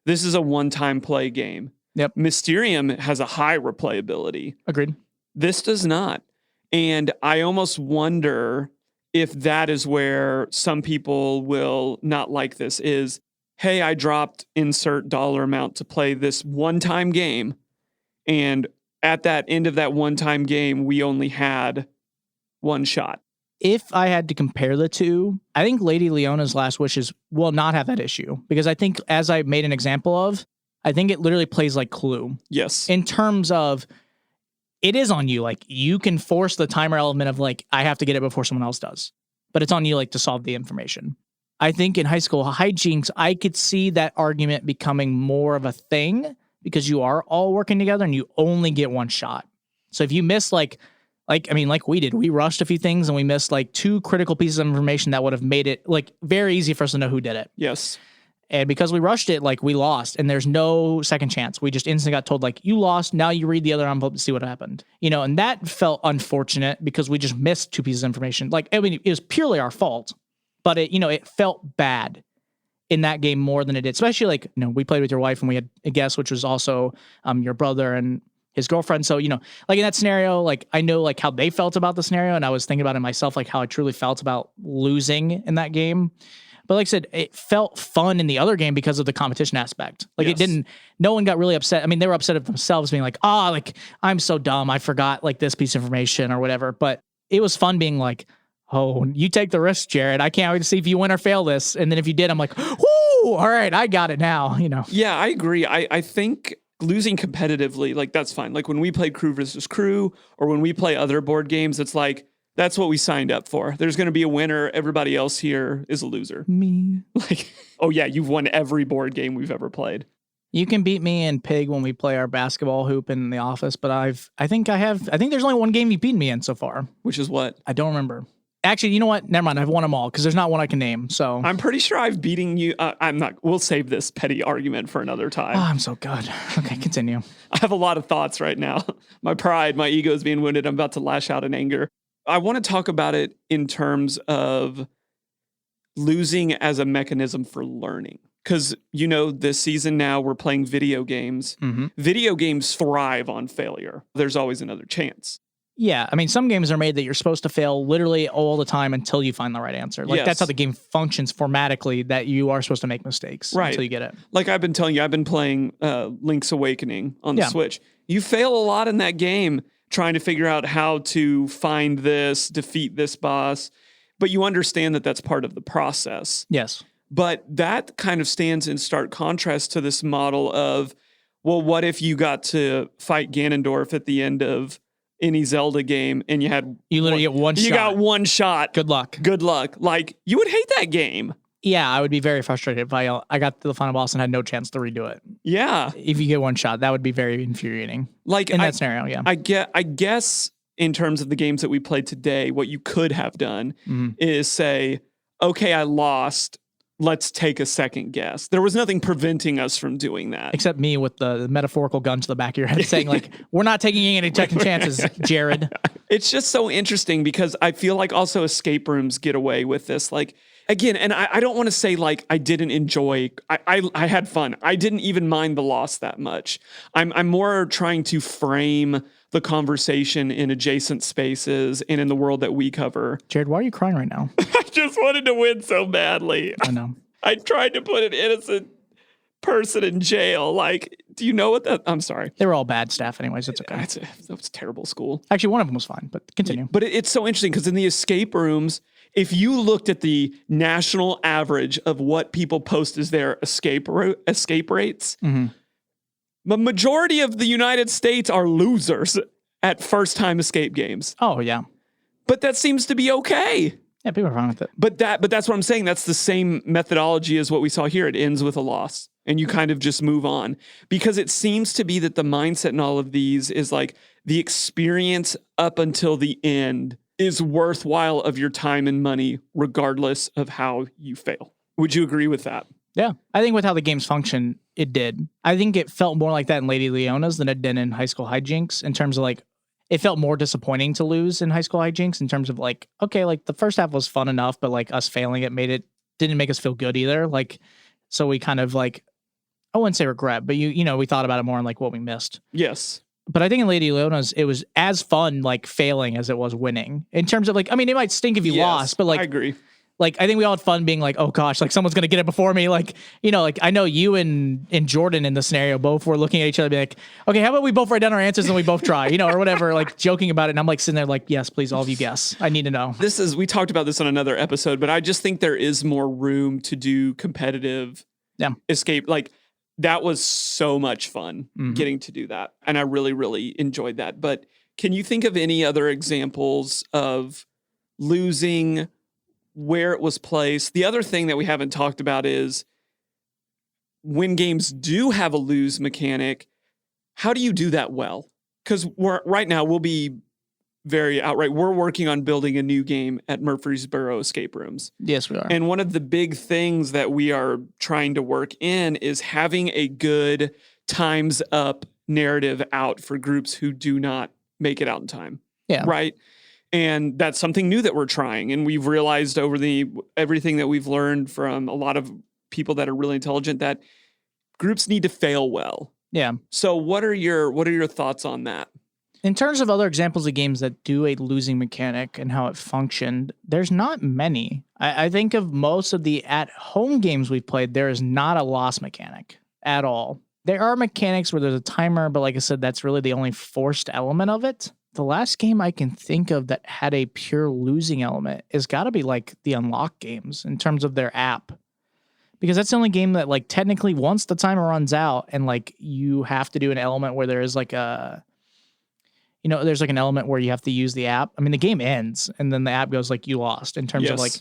this is a one-time play game. Yep. Mysterium has a high replayability. Agreed. This does not. And I almost wonder if that is where some people will not like this is, hey, I dropped insert dollar amount to play this one-time game. And at that end of that one-time game, we only had one shot. If I had to compare the two, I think Lady Leona's Last Wishes will not have that issue. Because I think, as I made an example of, I think it literally plays like Clue. Yes. In terms of, it is on you. Like, you can force the timer element of like, I have to get it before someone else does. But it's on you like to solve the information. I think in high school hijinks, I could see that argument becoming more of a thing because you are all working together and you only get one shot. So if you miss like we did, we rushed a few things and we missed like 2 critical pieces of information that would have made it like very easy for us to know who did it. Yes. And because we rushed it, like we lost and there's no second chance. We just instantly got told like, you lost. Now you read the other envelope to see what happened. And that felt unfortunate because we just missed 2 pieces of information. Like, I mean, it was purely our fault, but it felt bad in that game more than it did. Especially like, we played with your wife and we had a guest, which was also your brother and his girlfriend. So, like in that scenario, like I know like how they felt about the scenario. And I was thinking about it myself, like how I truly felt about losing in that game. But like I said, it felt fun in the other game because of the competition aspect. Like no one got really upset. I mean, they were upset at themselves being like, like I'm so dumb. I forgot like this piece of information or whatever. But it was fun being like, oh, you take the risk, Jared. I can't wait to see if you win or fail this. And then if you did, I'm like, whoo, all right, I got it now, Yeah, I agree. I think losing competitively, like that's fine. Like when we play Crew versus Crew or when we play other board games, it's like, that's what we signed up for. There's going to be a winner. Everybody else here is a loser. Me. Like, oh yeah, you've won every board game we've ever played. You can beat me and Pig when we play our basketball hoop in the office, but I think there's only one game you've beaten me in so far. Which is what? I don't remember. Actually, you know what? Never mind. I've won them all because there's not one I can name. So I'm pretty sure I've beaten you. I'm not. We'll save this petty argument for another time. I'm so good. Okay, continue. I have a lot of thoughts right now. My pride, my ego is being wounded. I'm about to lash out in anger. I want to talk about it in terms of losing as a mechanism for learning. Because, this season now we're playing video games. Mm-hmm. Video games thrive on failure. There's always another chance. Yeah, I mean, some games are made that you're supposed to fail literally all the time until you find the right answer. Like, that's how the game functions formatically, that you are supposed to make mistakes until you get it. Like I've been telling you, I've been playing Link's Awakening on the Switch. You fail a lot in that game trying to figure out how to find this, defeat this boss, but you understand that that's part of the process. Yes. But that kind of stands in stark contrast to this model of, well, what if you got to fight Ganondorf at the end of any Zelda game and you literally get one shot. You got one shot. Good luck. Like, you would hate that game. Yeah, I would be very frustrated if I got to the final boss and had no chance to redo it. Yeah. If you get one shot, that would be very infuriating. Like in that scenario, yeah. I guess in terms of the games that we played today, what you could have done is say, okay, I lost. Let's take a second guess. There was nothing preventing us from doing that. Except me with the metaphorical gun to the back of your head saying, like, we're not taking any second chances, Jared. It's just so interesting because I feel like also escape rooms get away with this. Like, again, and I don't want to say, like, I didn't enjoy, I had fun. I didn't even mind the loss that much. I'm more trying to frame the conversation in adjacent spaces and in the world that we cover. Jared, why are you crying right now? I just wanted to win so badly. I know. I tried to put an innocent person in jail. Like, do you know what that? I'm sorry. They were all bad staff anyways. It's okay. That was a terrible school. Actually, one of them was fine, but continue. But it's so interesting because in the escape rooms, if you looked at the national average of what people post as their escape rates, the majority of the United States are losers at first-time escape games. Oh, yeah. But that seems to be okay. Yeah, people are fine with it. But that's what I'm saying. That's the same methodology as what we saw here. It ends with a loss, and you kind of just move on. Because it seems to be that the mindset in all of these is like the experience up until the end is worthwhile of your time and money, regardless of how you fail. Would you agree with that? Yeah. I think with how the games function, it did. I think it felt more like that in Lady Leona's than it did in High School Hijinks in terms of like, it felt more disappointing to lose in High School Hijinks in terms of like, okay, like the first half was fun enough, but like us failing it didn't make us feel good either. Like, so we kind of like, I wouldn't say regret, but we thought about it more and like what we missed. Yes. But I think in Lady Leona's, it was as fun like failing as it was winning in terms of like, I mean, it might stink if you lost, but like, I agree. Like, I think we all had fun being like, oh gosh, like someone's going to get it before me. Like, like I know you and Jordan in the scenario both were looking at each other being like, okay, how about we both write down our answers and we both try, or whatever, like joking about it. And I'm like sitting there like, yes, please, all of you guess. I need to know. We talked about this on another episode, but I just think there is more room to do competitive escape. Like that was so much fun getting to do that. And I really, really enjoyed that. But can you think of any other examples of losing where it was placed? The other thing that we haven't talked about is when games do have a lose mechanic, how do you do that well? Because right now we'll be very outright. We're working on building a new game at Murfreesboro Escape Rooms. Yes, we are. And one of the big things that we are trying to work in is having a good time's up narrative out for groups who do not make it out in time. Yeah. Right? And that's something new that we're trying. And we've realized over everything that we've learned from a lot of people that are really intelligent that groups need to fail well. Yeah. So what are your thoughts on that? In terms of other examples of games that do a losing mechanic and how it functioned, there's not many. I think of most of the at-home games we've played, there is not a loss mechanic at all. There are mechanics where there's a timer, but like I said, that's really the only forced element of it. The last game I can think of that had a pure losing element is got to be like the Unlock games in terms of their app. Because that's the only game that like technically once the timer runs out and like you have to do an element where there is like there's like an element where you have to use the app. I mean, the game ends and then the app goes like you lost in terms of like,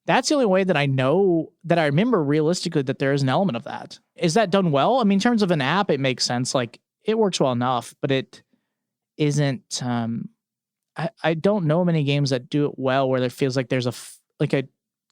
that's the only way that I know that I remember realistically that there is an element of that. Is that done well? I mean, in terms of an app, it makes sense. Like it works well enough, but it isn't, I don't know many games that do it well where it feels like there's a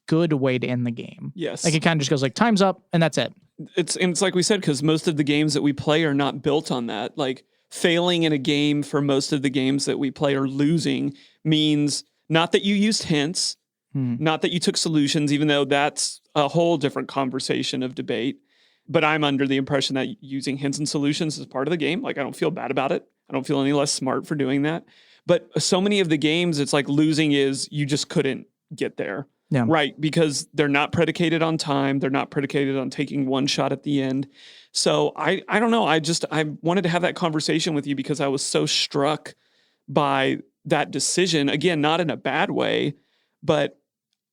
good way to end the game. Yes. Like it kind of just goes like time's up and that's it. It's like we said, because most of the games that we play are not built on that. Like failing in a game for most of the games that we play or losing means not that you used hints, not that you took solutions, even though that's a whole different conversation of debate. But I'm under the impression that using hints and solutions is part of the game. Like I don't feel bad about it. I don't feel any less smart for doing that. But so many of the games, it's like losing is you just couldn't get there. Yeah. Right. Because they're not predicated on time. They're not predicated on taking one shot at the end. So I don't know. I wanted to have that conversation with you because I was so struck by that decision. Again, not in a bad way, but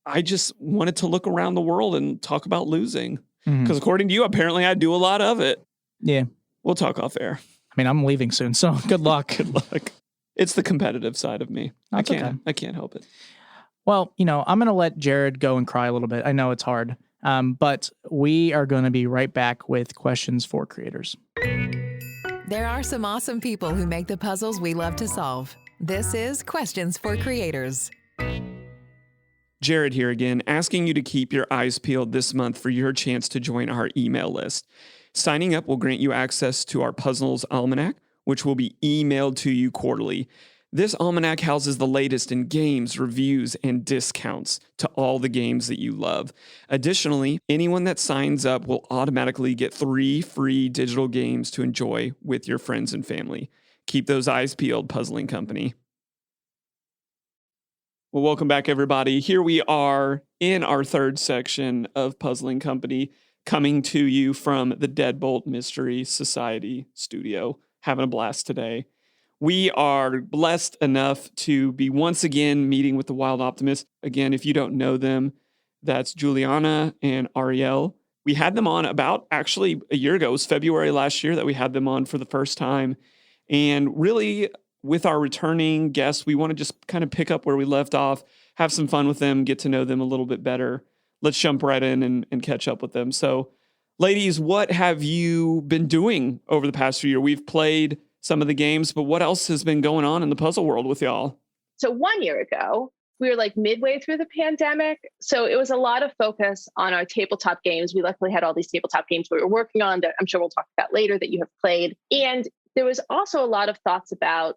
I just wanted to look around the world and talk about losing. Because according to you, apparently I do a lot of it. Yeah. We'll talk off air. I mean, I'm leaving soon, so good luck. Good luck. It's the competitive side of me. That's okay. I can't help it. Well, I'm going to let Jared go and cry a little bit. I know it's hard, but we are going to be right back with questions for creators. There are some awesome people who make the puzzles we love to solve. This is Questions for Creators. Jared here again, asking you to keep your eyes peeled this month for your chance to join our email list. Signing up will grant you access to our Puzzles Almanac, which will be emailed to you quarterly. This almanac houses the latest in games, reviews, and discounts to all the games that you love. Additionally, anyone that signs up will automatically get 3 free digital games to enjoy with your friends and family. Keep those eyes peeled, Puzzling Company. Well, welcome back, everybody. Here we are in our third section of Puzzling Company, coming to you from the Deadbolt Mystery Society studio. Having a blast today. We are blessed enough to be once again meeting with the Wild Optimists. Again, if you don't know them, that's Juliana and Ariel. We had them on about actually a year ago. It was February last year that we had them on for the first time. And really, with our returning guests, we want to just kind of pick up where we left off, have some fun with them, get to know them a little bit better. Let's jump right in and catch up with them. So, ladies, what have you been doing over the past few years? We've played some of the games, but what else has been going on in the puzzle world with y'all? So 1 year ago, we were like midway through the pandemic. So it was a lot of focus on our tabletop games. We luckily had all these tabletop games we were working on that I'm sure we'll talk about later that you have played. And there was also a lot of thoughts about,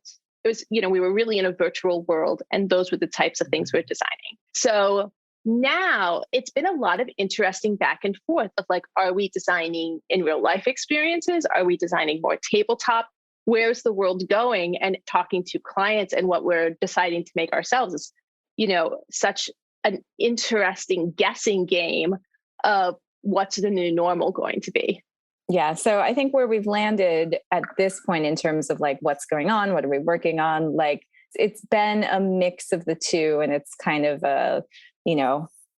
we were really in a virtual world and those were the types of things we we're designing. So now it's been a lot of interesting back and forth of like, are we designing in real life experiences? Are we designing more tabletop? Where's the world going? And talking to clients and what we're deciding to make ourselves is, such an interesting guessing game of what's the new normal going to be. Yeah. So I think where we've landed at this point in terms of like what's going on, what are we working on? Like it's been a mix of the two. And it's kind of a,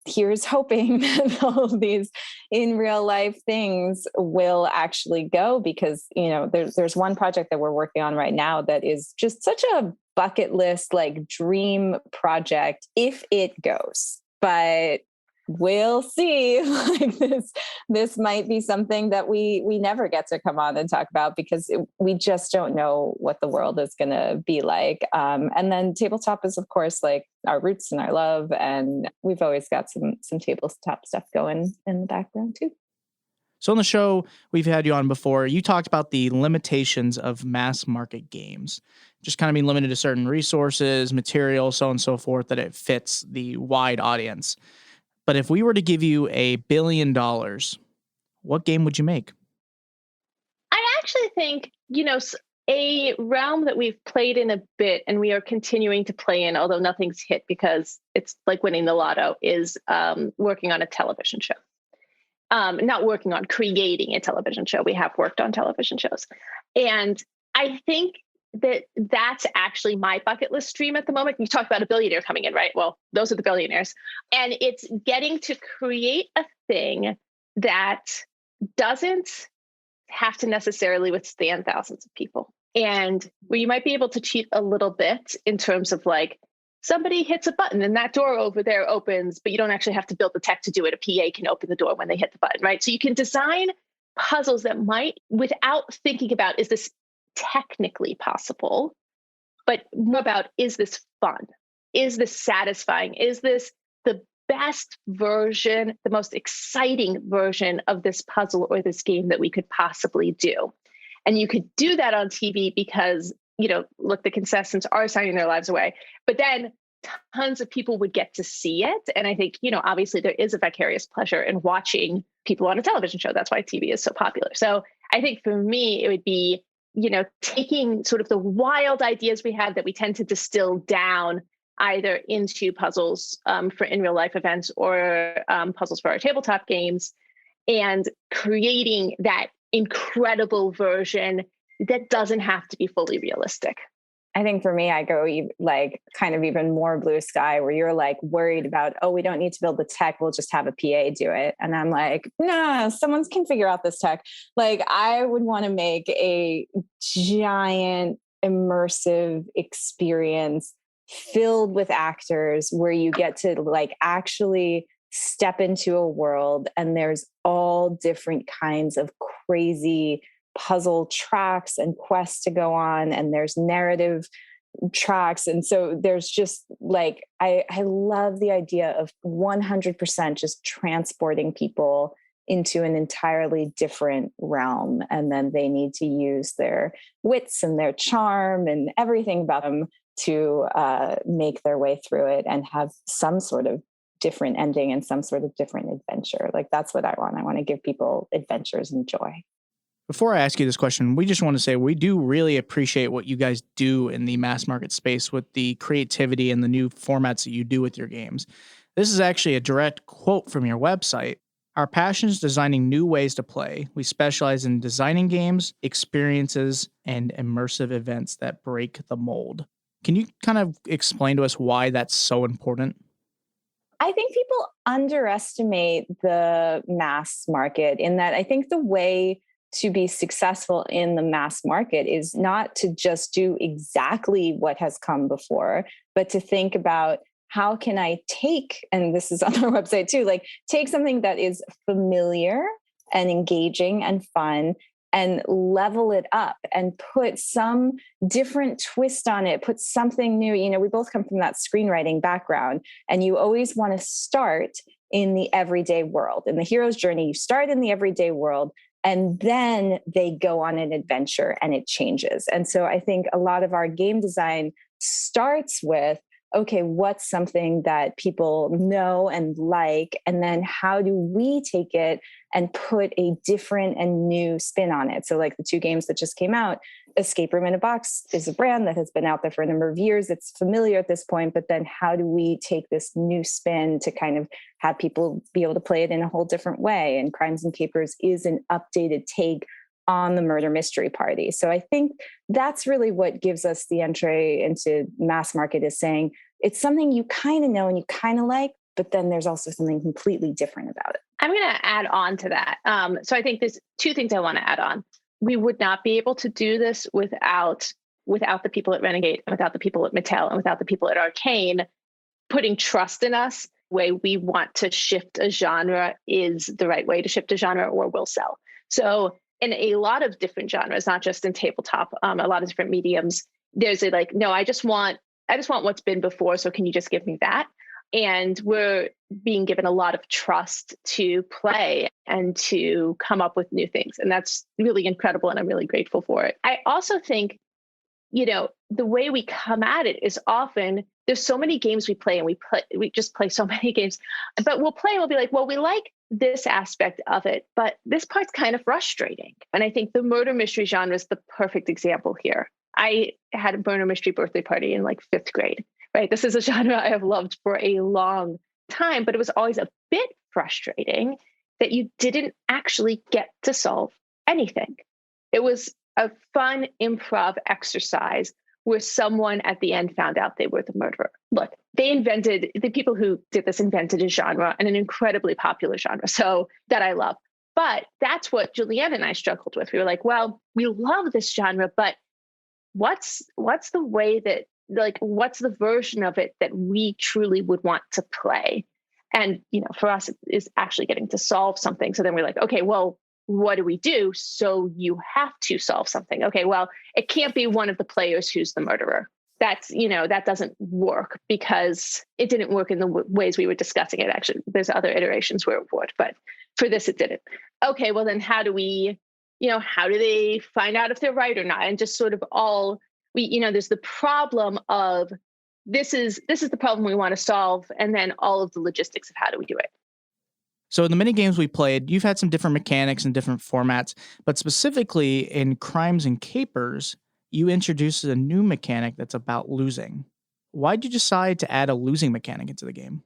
here's hoping that all of these in real life things will actually go because, there's one project that we're working on right now that is just such a bucket list, like dream project if it goes, but we'll see. Like this might be something that we never get to come on and talk about because we just don't know what the world is going to be like. And then tabletop is, of course, like our roots and our love. And we've always got some tabletop stuff going in the background too. So on the show, we've had you on before. You talked about the limitations of mass market games, just kind of being limited to certain resources, material, so on and so forth, that it fits the wide audience. But if we were to give you $1 billion, what game would you make? I actually think, a realm that we've played in a bit and we are continuing to play in, although nothing's hit because it's like winning the lotto, is working on a television show. Not working on creating a television show. We have worked on television shows. And I think that's actually my bucket list dream at the moment. You talk about a billionaire coming in, right? Well, those are the billionaires. And it's getting to create a thing that doesn't have to necessarily withstand thousands of people. And where you might be able to cheat a little bit in terms of like, somebody hits a button and that door over there opens, but you don't actually have to build the tech to do it. A PA can open the door when they hit the button, right? So you can design puzzles that might, without thinking about, is this technically possible? but more about, is this fun? Is this satisfying? Is this the best version, the most exciting version of this puzzle or this game that we could possibly do? And you could do that on TV because, look, the contestants are signing their lives away, but then tons of people would get to see it. And I think, obviously there is a vicarious pleasure in watching people on a television show. That's why TV is so popular. So I think for me, it would be, taking sort of the wild ideas we have that we tend to distill down either into puzzles for in real life events or puzzles for our tabletop games, and creating that incredible version that doesn't have to be fully realistic. I think for me, I go like kind of even more blue sky, where you're like worried about, we don't need to build the tech. We'll just have a PA do it. And I'm like, no, someone can figure out this tech. Like, I would want to make a giant immersive experience filled with actors where you get to like actually step into a world and there's all different kinds of crazy puzzle tracks and quests to go on, and there's narrative tracks. And so there's just like, I love the idea of 100% just transporting people into an entirely different realm. And then they need to use their wits and their charm and everything about them to make their way through it and have some sort of different ending and some sort of different adventure. Like, that's what I want. I want to give people adventures and joy. Before I ask you this question, we just want to say we do really appreciate what you guys do in the mass market space with the creativity and the new formats that you do with your games. This is actually a direct quote from your website. Our passion is designing new ways to play. We specialize in designing games, experiences, and immersive events that break the mold. Can you kind of explain to us why that's so important? I think people underestimate the mass market in that I think the way to be successful in the mass market is not to just do exactly what has come before, but to think about, how can I take, and this is on our website too, like take something that is familiar and engaging and fun and level it up and put some different twist on it, put something new. We both come from that screenwriting background, and you always want to start in the everyday world. In the hero's journey, you start in the everyday world, and then they go on an adventure and it changes. And so I think a lot of our game design starts with, okay, what's something that people know and like? And then how do we take it and put a different and new spin on it? So like the two games that just came out, Escape Room in a Box is a brand that has been out there for a number of years. It's familiar at this point, but then how do we take this new spin to kind of have people be able to play it in a whole different way? And Crimes and Capers is an updated take on the murder mystery party. So I think that's really what gives us the entree into mass market, is saying it's something you kind of know and you kind of like, but then there's also something completely different about it. I'm going to add on to that. So I think there's two things I want to add on. We would not be able to do this without the people at Renegade, and without the people at Mattel, and without the people at Arcane putting trust in us. The way we want to shift a genre is the right way to shift a genre, or will sell. So in a lot of different genres, not just in tabletop, a lot of different mediums, there's a like, no, I just want what's been before. So can you just give me that? And we're being given a lot of trust to play and to come up with new things. And that's really incredible. And I'm really grateful for it. I also think, the way we come at it is often there's so many games we play, and we just play so many games, but we'll play and we'll be like, well, we like this aspect of it, but this part's kind of frustrating. And I think the murder mystery genre is the perfect example here. I had a murder mystery birthday party in like 5th grade, right? This is a genre I have loved for a long time, but it was always a bit frustrating that you didn't actually get to solve anything. It was a fun improv exercise where someone at the end found out they were the murderer. Look, the people who did this invented a genre, and an incredibly popular genre, so that I love. But that's what Julianne and I struggled with. We were like, well, we love this genre, but what's the way that, like, what's the version of it that we truly would want to play? And, for us, it is actually getting to solve something. So then we're like, okay, well, what do we do? So you have to solve something. Okay, well, it can't be one of the players who's the murderer. that's, that doesn't work because it didn't work in the ways we were discussing it. Actually, there's other iterations where it would, but for this, it didn't. Okay, well then how do they find out if they're right or not? And just sort of there's the problem of this is the problem we want to solve. And then all of the logistics of how do we do it? So in the mini games we played, you've had some different mechanics and different formats, but specifically in Crimes and Capers, you introduced a new mechanic that's about losing. Why'd you decide to add a losing mechanic into the game?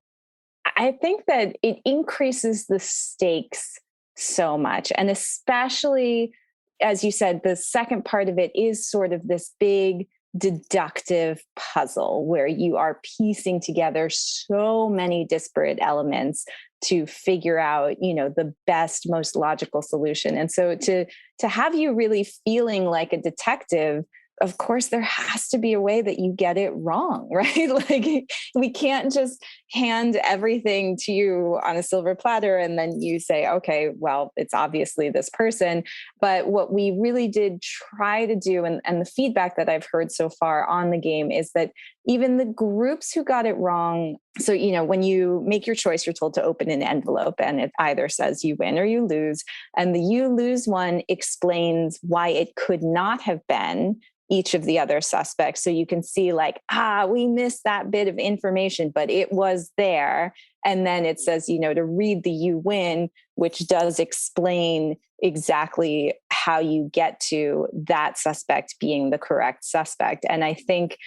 I think that it increases the stakes so much. And especially, as you said, the second part of it is sort of this big deductive puzzle where you are piecing together so many disparate elements to figure out, the best, most logical solution. And so to have you really feeling like a detective, of course, there has to be a way that you get it wrong, right? Like we can't just hand everything to you on a silver platter and then you say, okay, well, it's obviously this person. But what we really did try to do, and the feedback that I've heard so far on the game is that even the groups who got it wrong, so, when you make your choice, you're told to open an envelope and it either says you win or you lose. And the you lose one explains why it could not have been each of the other suspects. So you can see we missed that bit of information, but it was there. And then it says, to read the you win, which does explain exactly how you get to that suspect being the correct suspect. And I think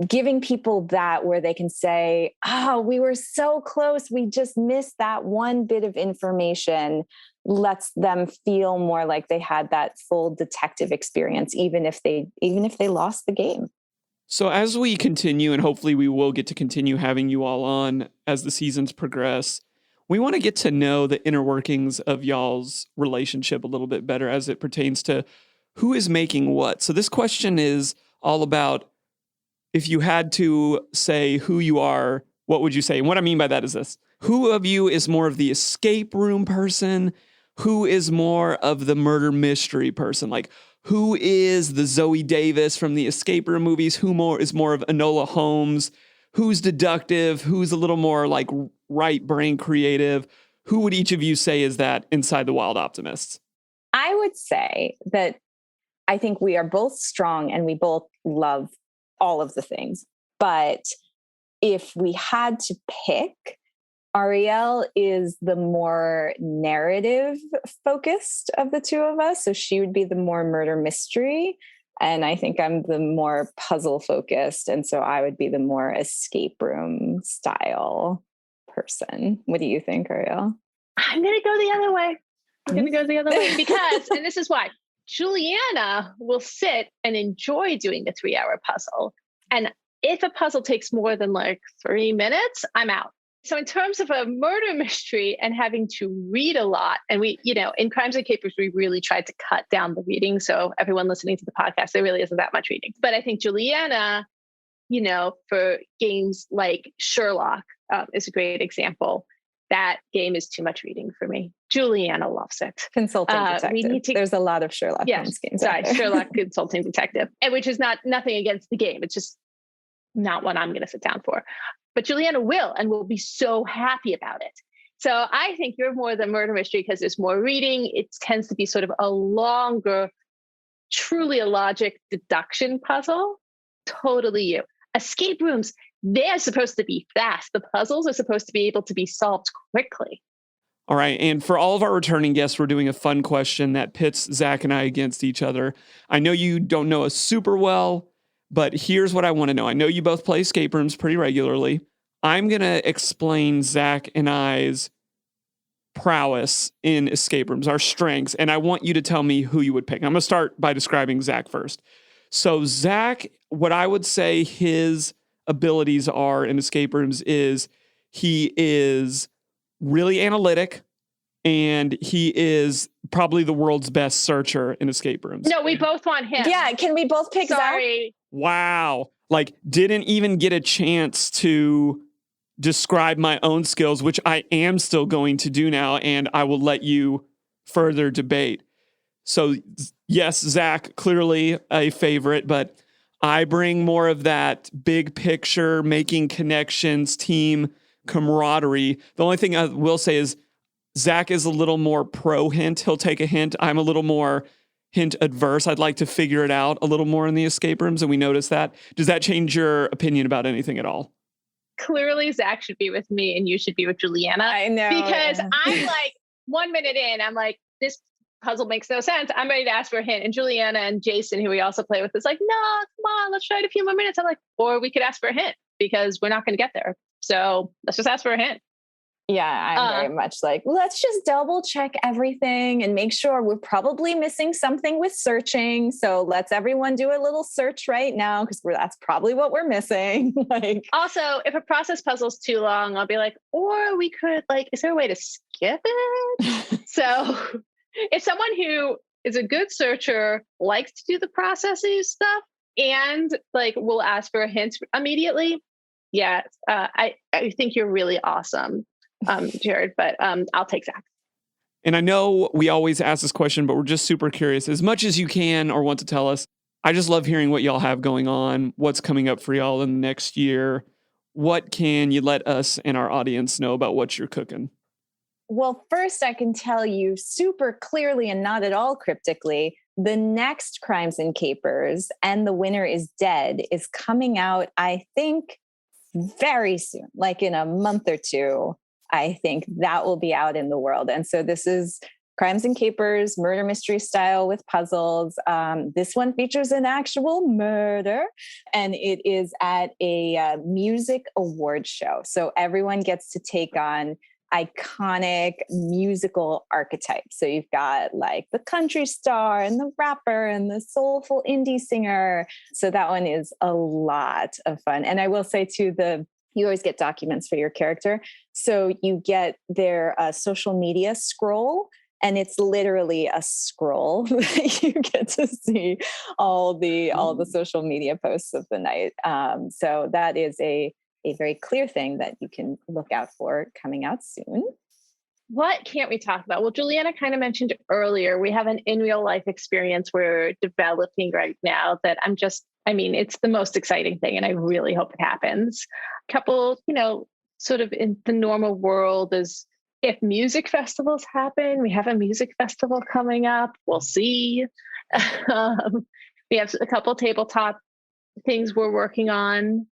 giving people that where they can say, we were so close, we just missed that one bit of information, lets them feel more like they had that full detective experience, even if they lost the game. So as we continue, and hopefully we will get to continue having you all on as the seasons progress, we want to get to know the inner workings of y'all's relationship a little bit better as it pertains to who is making what. So this question is all about, if you had to say who you are, what would you say? And what I mean by that is this: who of you is more of the escape room person? Who is more of the murder mystery person? Like, who is the Zoe Davis from the escape room movies? Who is more of Enola Holmes? Who's deductive? Who's a little more like right brain creative? Who would each of you say is that inside the Wild Optimists? I would say that I think we are both strong and we both love all of the things. But if we had to pick, Ariel is the more narrative focused of the two of us. So she would be the more murder mystery. And I think I'm the more puzzle focused. And so I would be the more escape room style person. What do you think, Ariel? I'm going to go the other way. Because, and this is why, Juliana will sit and enjoy doing the 3-hour puzzle. And if a puzzle takes more than 3 minutes, I'm out. So in terms of a murder mystery and having to read a lot, and we, in Crimes and Capers, we really tried to cut down the reading. So everyone listening to the podcast, there really isn't that much reading. But I think Juliana, for games like Sherlock is a great example. That game is too much reading for me. Juliana loves it. Consulting detective. There's a lot of Sherlock Holmes games. Sherlock Consulting Detective, and which is nothing against the game. It's just not one I'm going to sit down for. But Juliana will be so happy about it. So I think you're more the murder mystery because there's more reading. It tends to be sort of a longer, truly a logic deduction puzzle. Totally you. Escape rooms, they're supposed to be fast. The puzzles are supposed to be able to be solved quickly. All right. And for all of our returning guests, we're doing a fun question that pits Zach and I against each other. I know you don't know us super well, but here's what I want to know. I know you both play escape rooms pretty regularly. I'm going to explain Zach and I's prowess in escape rooms, our strengths, and I want you to tell me who you would pick. I'm going to start by describing Zach first. So Zach, what I would say his abilities are in escape rooms is he is really analytic, and he is probably the world's best searcher in escape rooms. No, we both want him. Yeah, can we both pick Zach? Wow. Didn't even get a chance to describe my own skills, which I am still going to do now, and I will let you further debate. So yes, Zach, clearly a favorite, but I bring more of that big picture, making connections, team camaraderie. The only thing I will say is Zach is a little more pro hint. He'll take a hint. I'm a little more hint adverse. I'd like to figure it out a little more in the escape rooms, and we notice that. Does that change your opinion about anything at all? Clearly, Zach should be with me and you should be with Juliana. I know. Because I'm like, 1 minute in, I'm like, this puzzle makes no sense. I'm ready to ask for a hint. And Juliana and Jason, who we also play with, is like, no, come on, let's try it a few more minutes. I'm like, or we could ask for a hint because we're not going to get there. So let's just ask for a hint. Yeah, I'm very much like, let's just double check everything and make sure we're probably missing something with searching. So let's everyone do a little search right now because that's probably what we're missing. Like, also, if a process puzzle's too long, I'll be like, or we could like, is there a way to skip it? So if someone who is a good searcher likes to do the processing stuff and like will ask for a hint immediately, yeah, I think you're really awesome. Jared, but I'll take Zach. And I know we always ask this question, but we're just super curious. As much as you can or want to tell us, I just love hearing what y'all have going on, what's coming up for y'all in the next year. What can you let us and our audience know about what you're cooking? Well, first I can tell you super clearly and not at all cryptically, the next Crimes and Capers and The Winner is Dead is coming out, I think, very soon, like in a month or two. I think that will be out in the world. And so this is Crimes and Capers, murder mystery style with puzzles. This one features an actual murder, and it is at a music award show. So everyone gets to take on iconic musical archetypes. So you've got like the country star and the rapper and the soulful indie singer. So that one is a lot of fun. And I will say too, you always get documents for your character. So you get their social media scroll, and it's literally a scroll. You get to see all the social media posts of the night. So that is a very clear thing that you can look out for coming out soon. What can't we talk about? Well, Juliana kind of mentioned earlier, we have an in real life experience we're developing right now that it's the most exciting thing. And I really hope it happens. A couple, sort of in the normal world is if music festivals happen, we have a music festival coming up. We'll see. We have a couple tabletop things we're working on,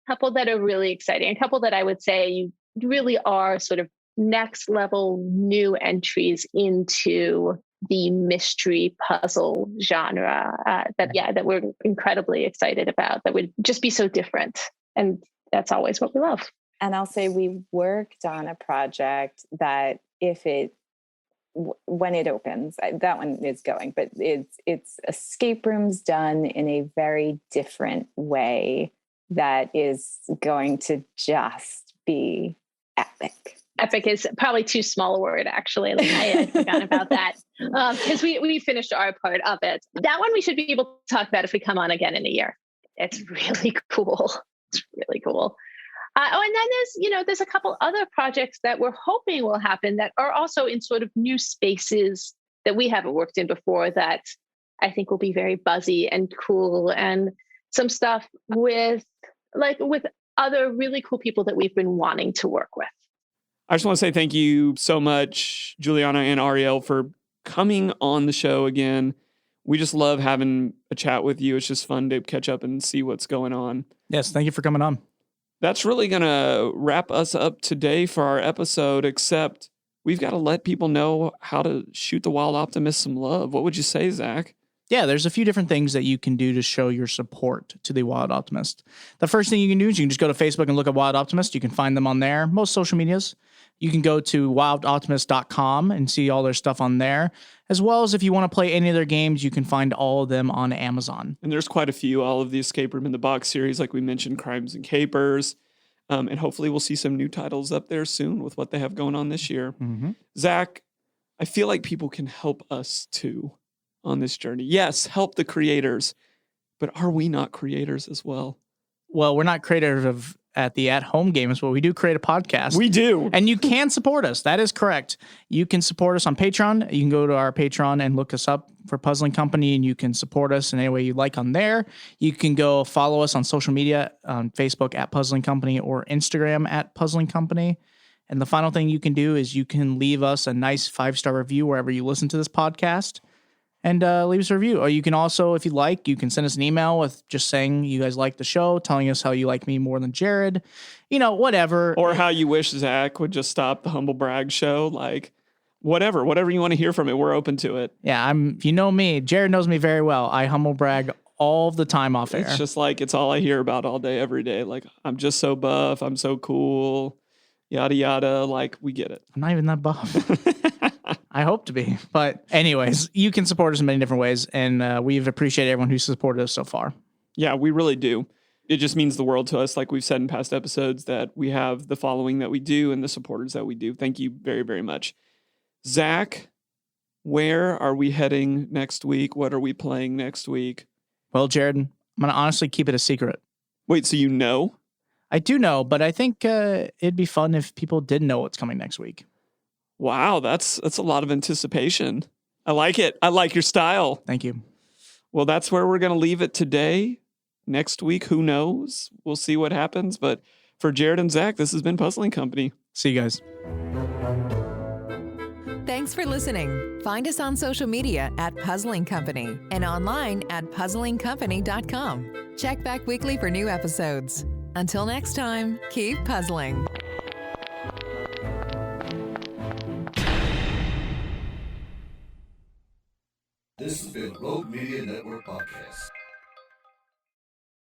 a couple that are really exciting, a couple that I would say you really are sort of next level new entries into the mystery puzzle genre that we're incredibly excited about, that would just be so different. And that's always what we love. And I'll say we worked on a project that when it opens, that one is going, but it's escape rooms done in a very different way that is going to just be epic. Epic is probably too small a word, actually. Like, I had forgotten about that because we finished our part of it. That one we should be able to talk about if we come on again in a year. It's really cool. It's really cool. And then there's a couple other projects that we're hoping will happen that are also in sort of new spaces that we haven't worked in before that I think will be very buzzy and cool, and some stuff with other really cool people that we've been wanting to work with. I just want to say thank you so much, Juliana and Ariel, for coming on the show again. We just love having a chat with you. It's just fun to catch up and see what's going on. Yes, thank you for coming on. That's really going to wrap us up today for our episode, except we've got to let people know how to shoot the Wild Optimist some love. What would you say, Zach? Yeah, there's a few different things that you can do to show your support to the Wild Optimist. The first thing you can do is you can just go to Facebook and look at Wild Optimist. You can find them on there, most social medias. You can go to wildoptimist.com and see all their stuff on there, as well as if you want to play any of their games, you can find all of them on Amazon. And there's quite a few, all of the Escape Room in the Box series, like we mentioned, Crimes and Capers. And hopefully we'll see some new titles up there soon with what they have going on this year. Mm-hmm. Zach, I feel like people can help us too on this journey. Yes, help the creators, but are we not creators as well? Well, we're not creators of at the At Home Games, where we do create a podcast. We do. And you can support us. That is correct. You can support us on Patreon. You can go to our Patreon and look us up for Puzzling Company, and you can support us in any way you like on there. You can go follow us on social media, on Facebook at Puzzling Company or Instagram at Puzzling Company. And the final thing you can do is you can leave us a nice 5-star review wherever you listen to this podcast. And leave us a review. Or you can also, if you like, you can send us an email with just saying you guys like the show, telling us how you like me more than Jared, whatever. Or how you wish Zach would just stop the Humble Brag show. Like, whatever you want to hear from it, we're open to it. Yeah, you know me. Jared knows me very well. I humble brag all the time off air. It's just like, it's all I hear about all day, every day. Like, I'm just so buff. I'm so cool. Yada, yada. Like, we get it. I'm not even that buff. I hope to be. But anyways, you can support us in many different ways. And we've appreciated everyone who's supported us so far. Yeah, we really do. It just means the world to us, like we've said in past episodes, that we have the following that we do and the supporters that we do. Thank you very, very much. Zach, where are we heading next week? What are we playing next week? Well, Jared, I'm going to honestly keep it a secret. Wait, so you know? I do know, but I think it'd be fun if people did know what's coming next week. Wow, that's a lot of anticipation. I like it. I like your style. Thank you. Well, that's where we're going to leave it today. Next week, who knows? We'll see what happens. But for Jared and Zach, this has been Puzzling Company. See you guys. Thanks for listening. Find us on social media at Puzzling Company and online at puzzlingcompany.com. Check back weekly for new episodes. Until next time, keep puzzling. This has been Rogue Media Network Podcast.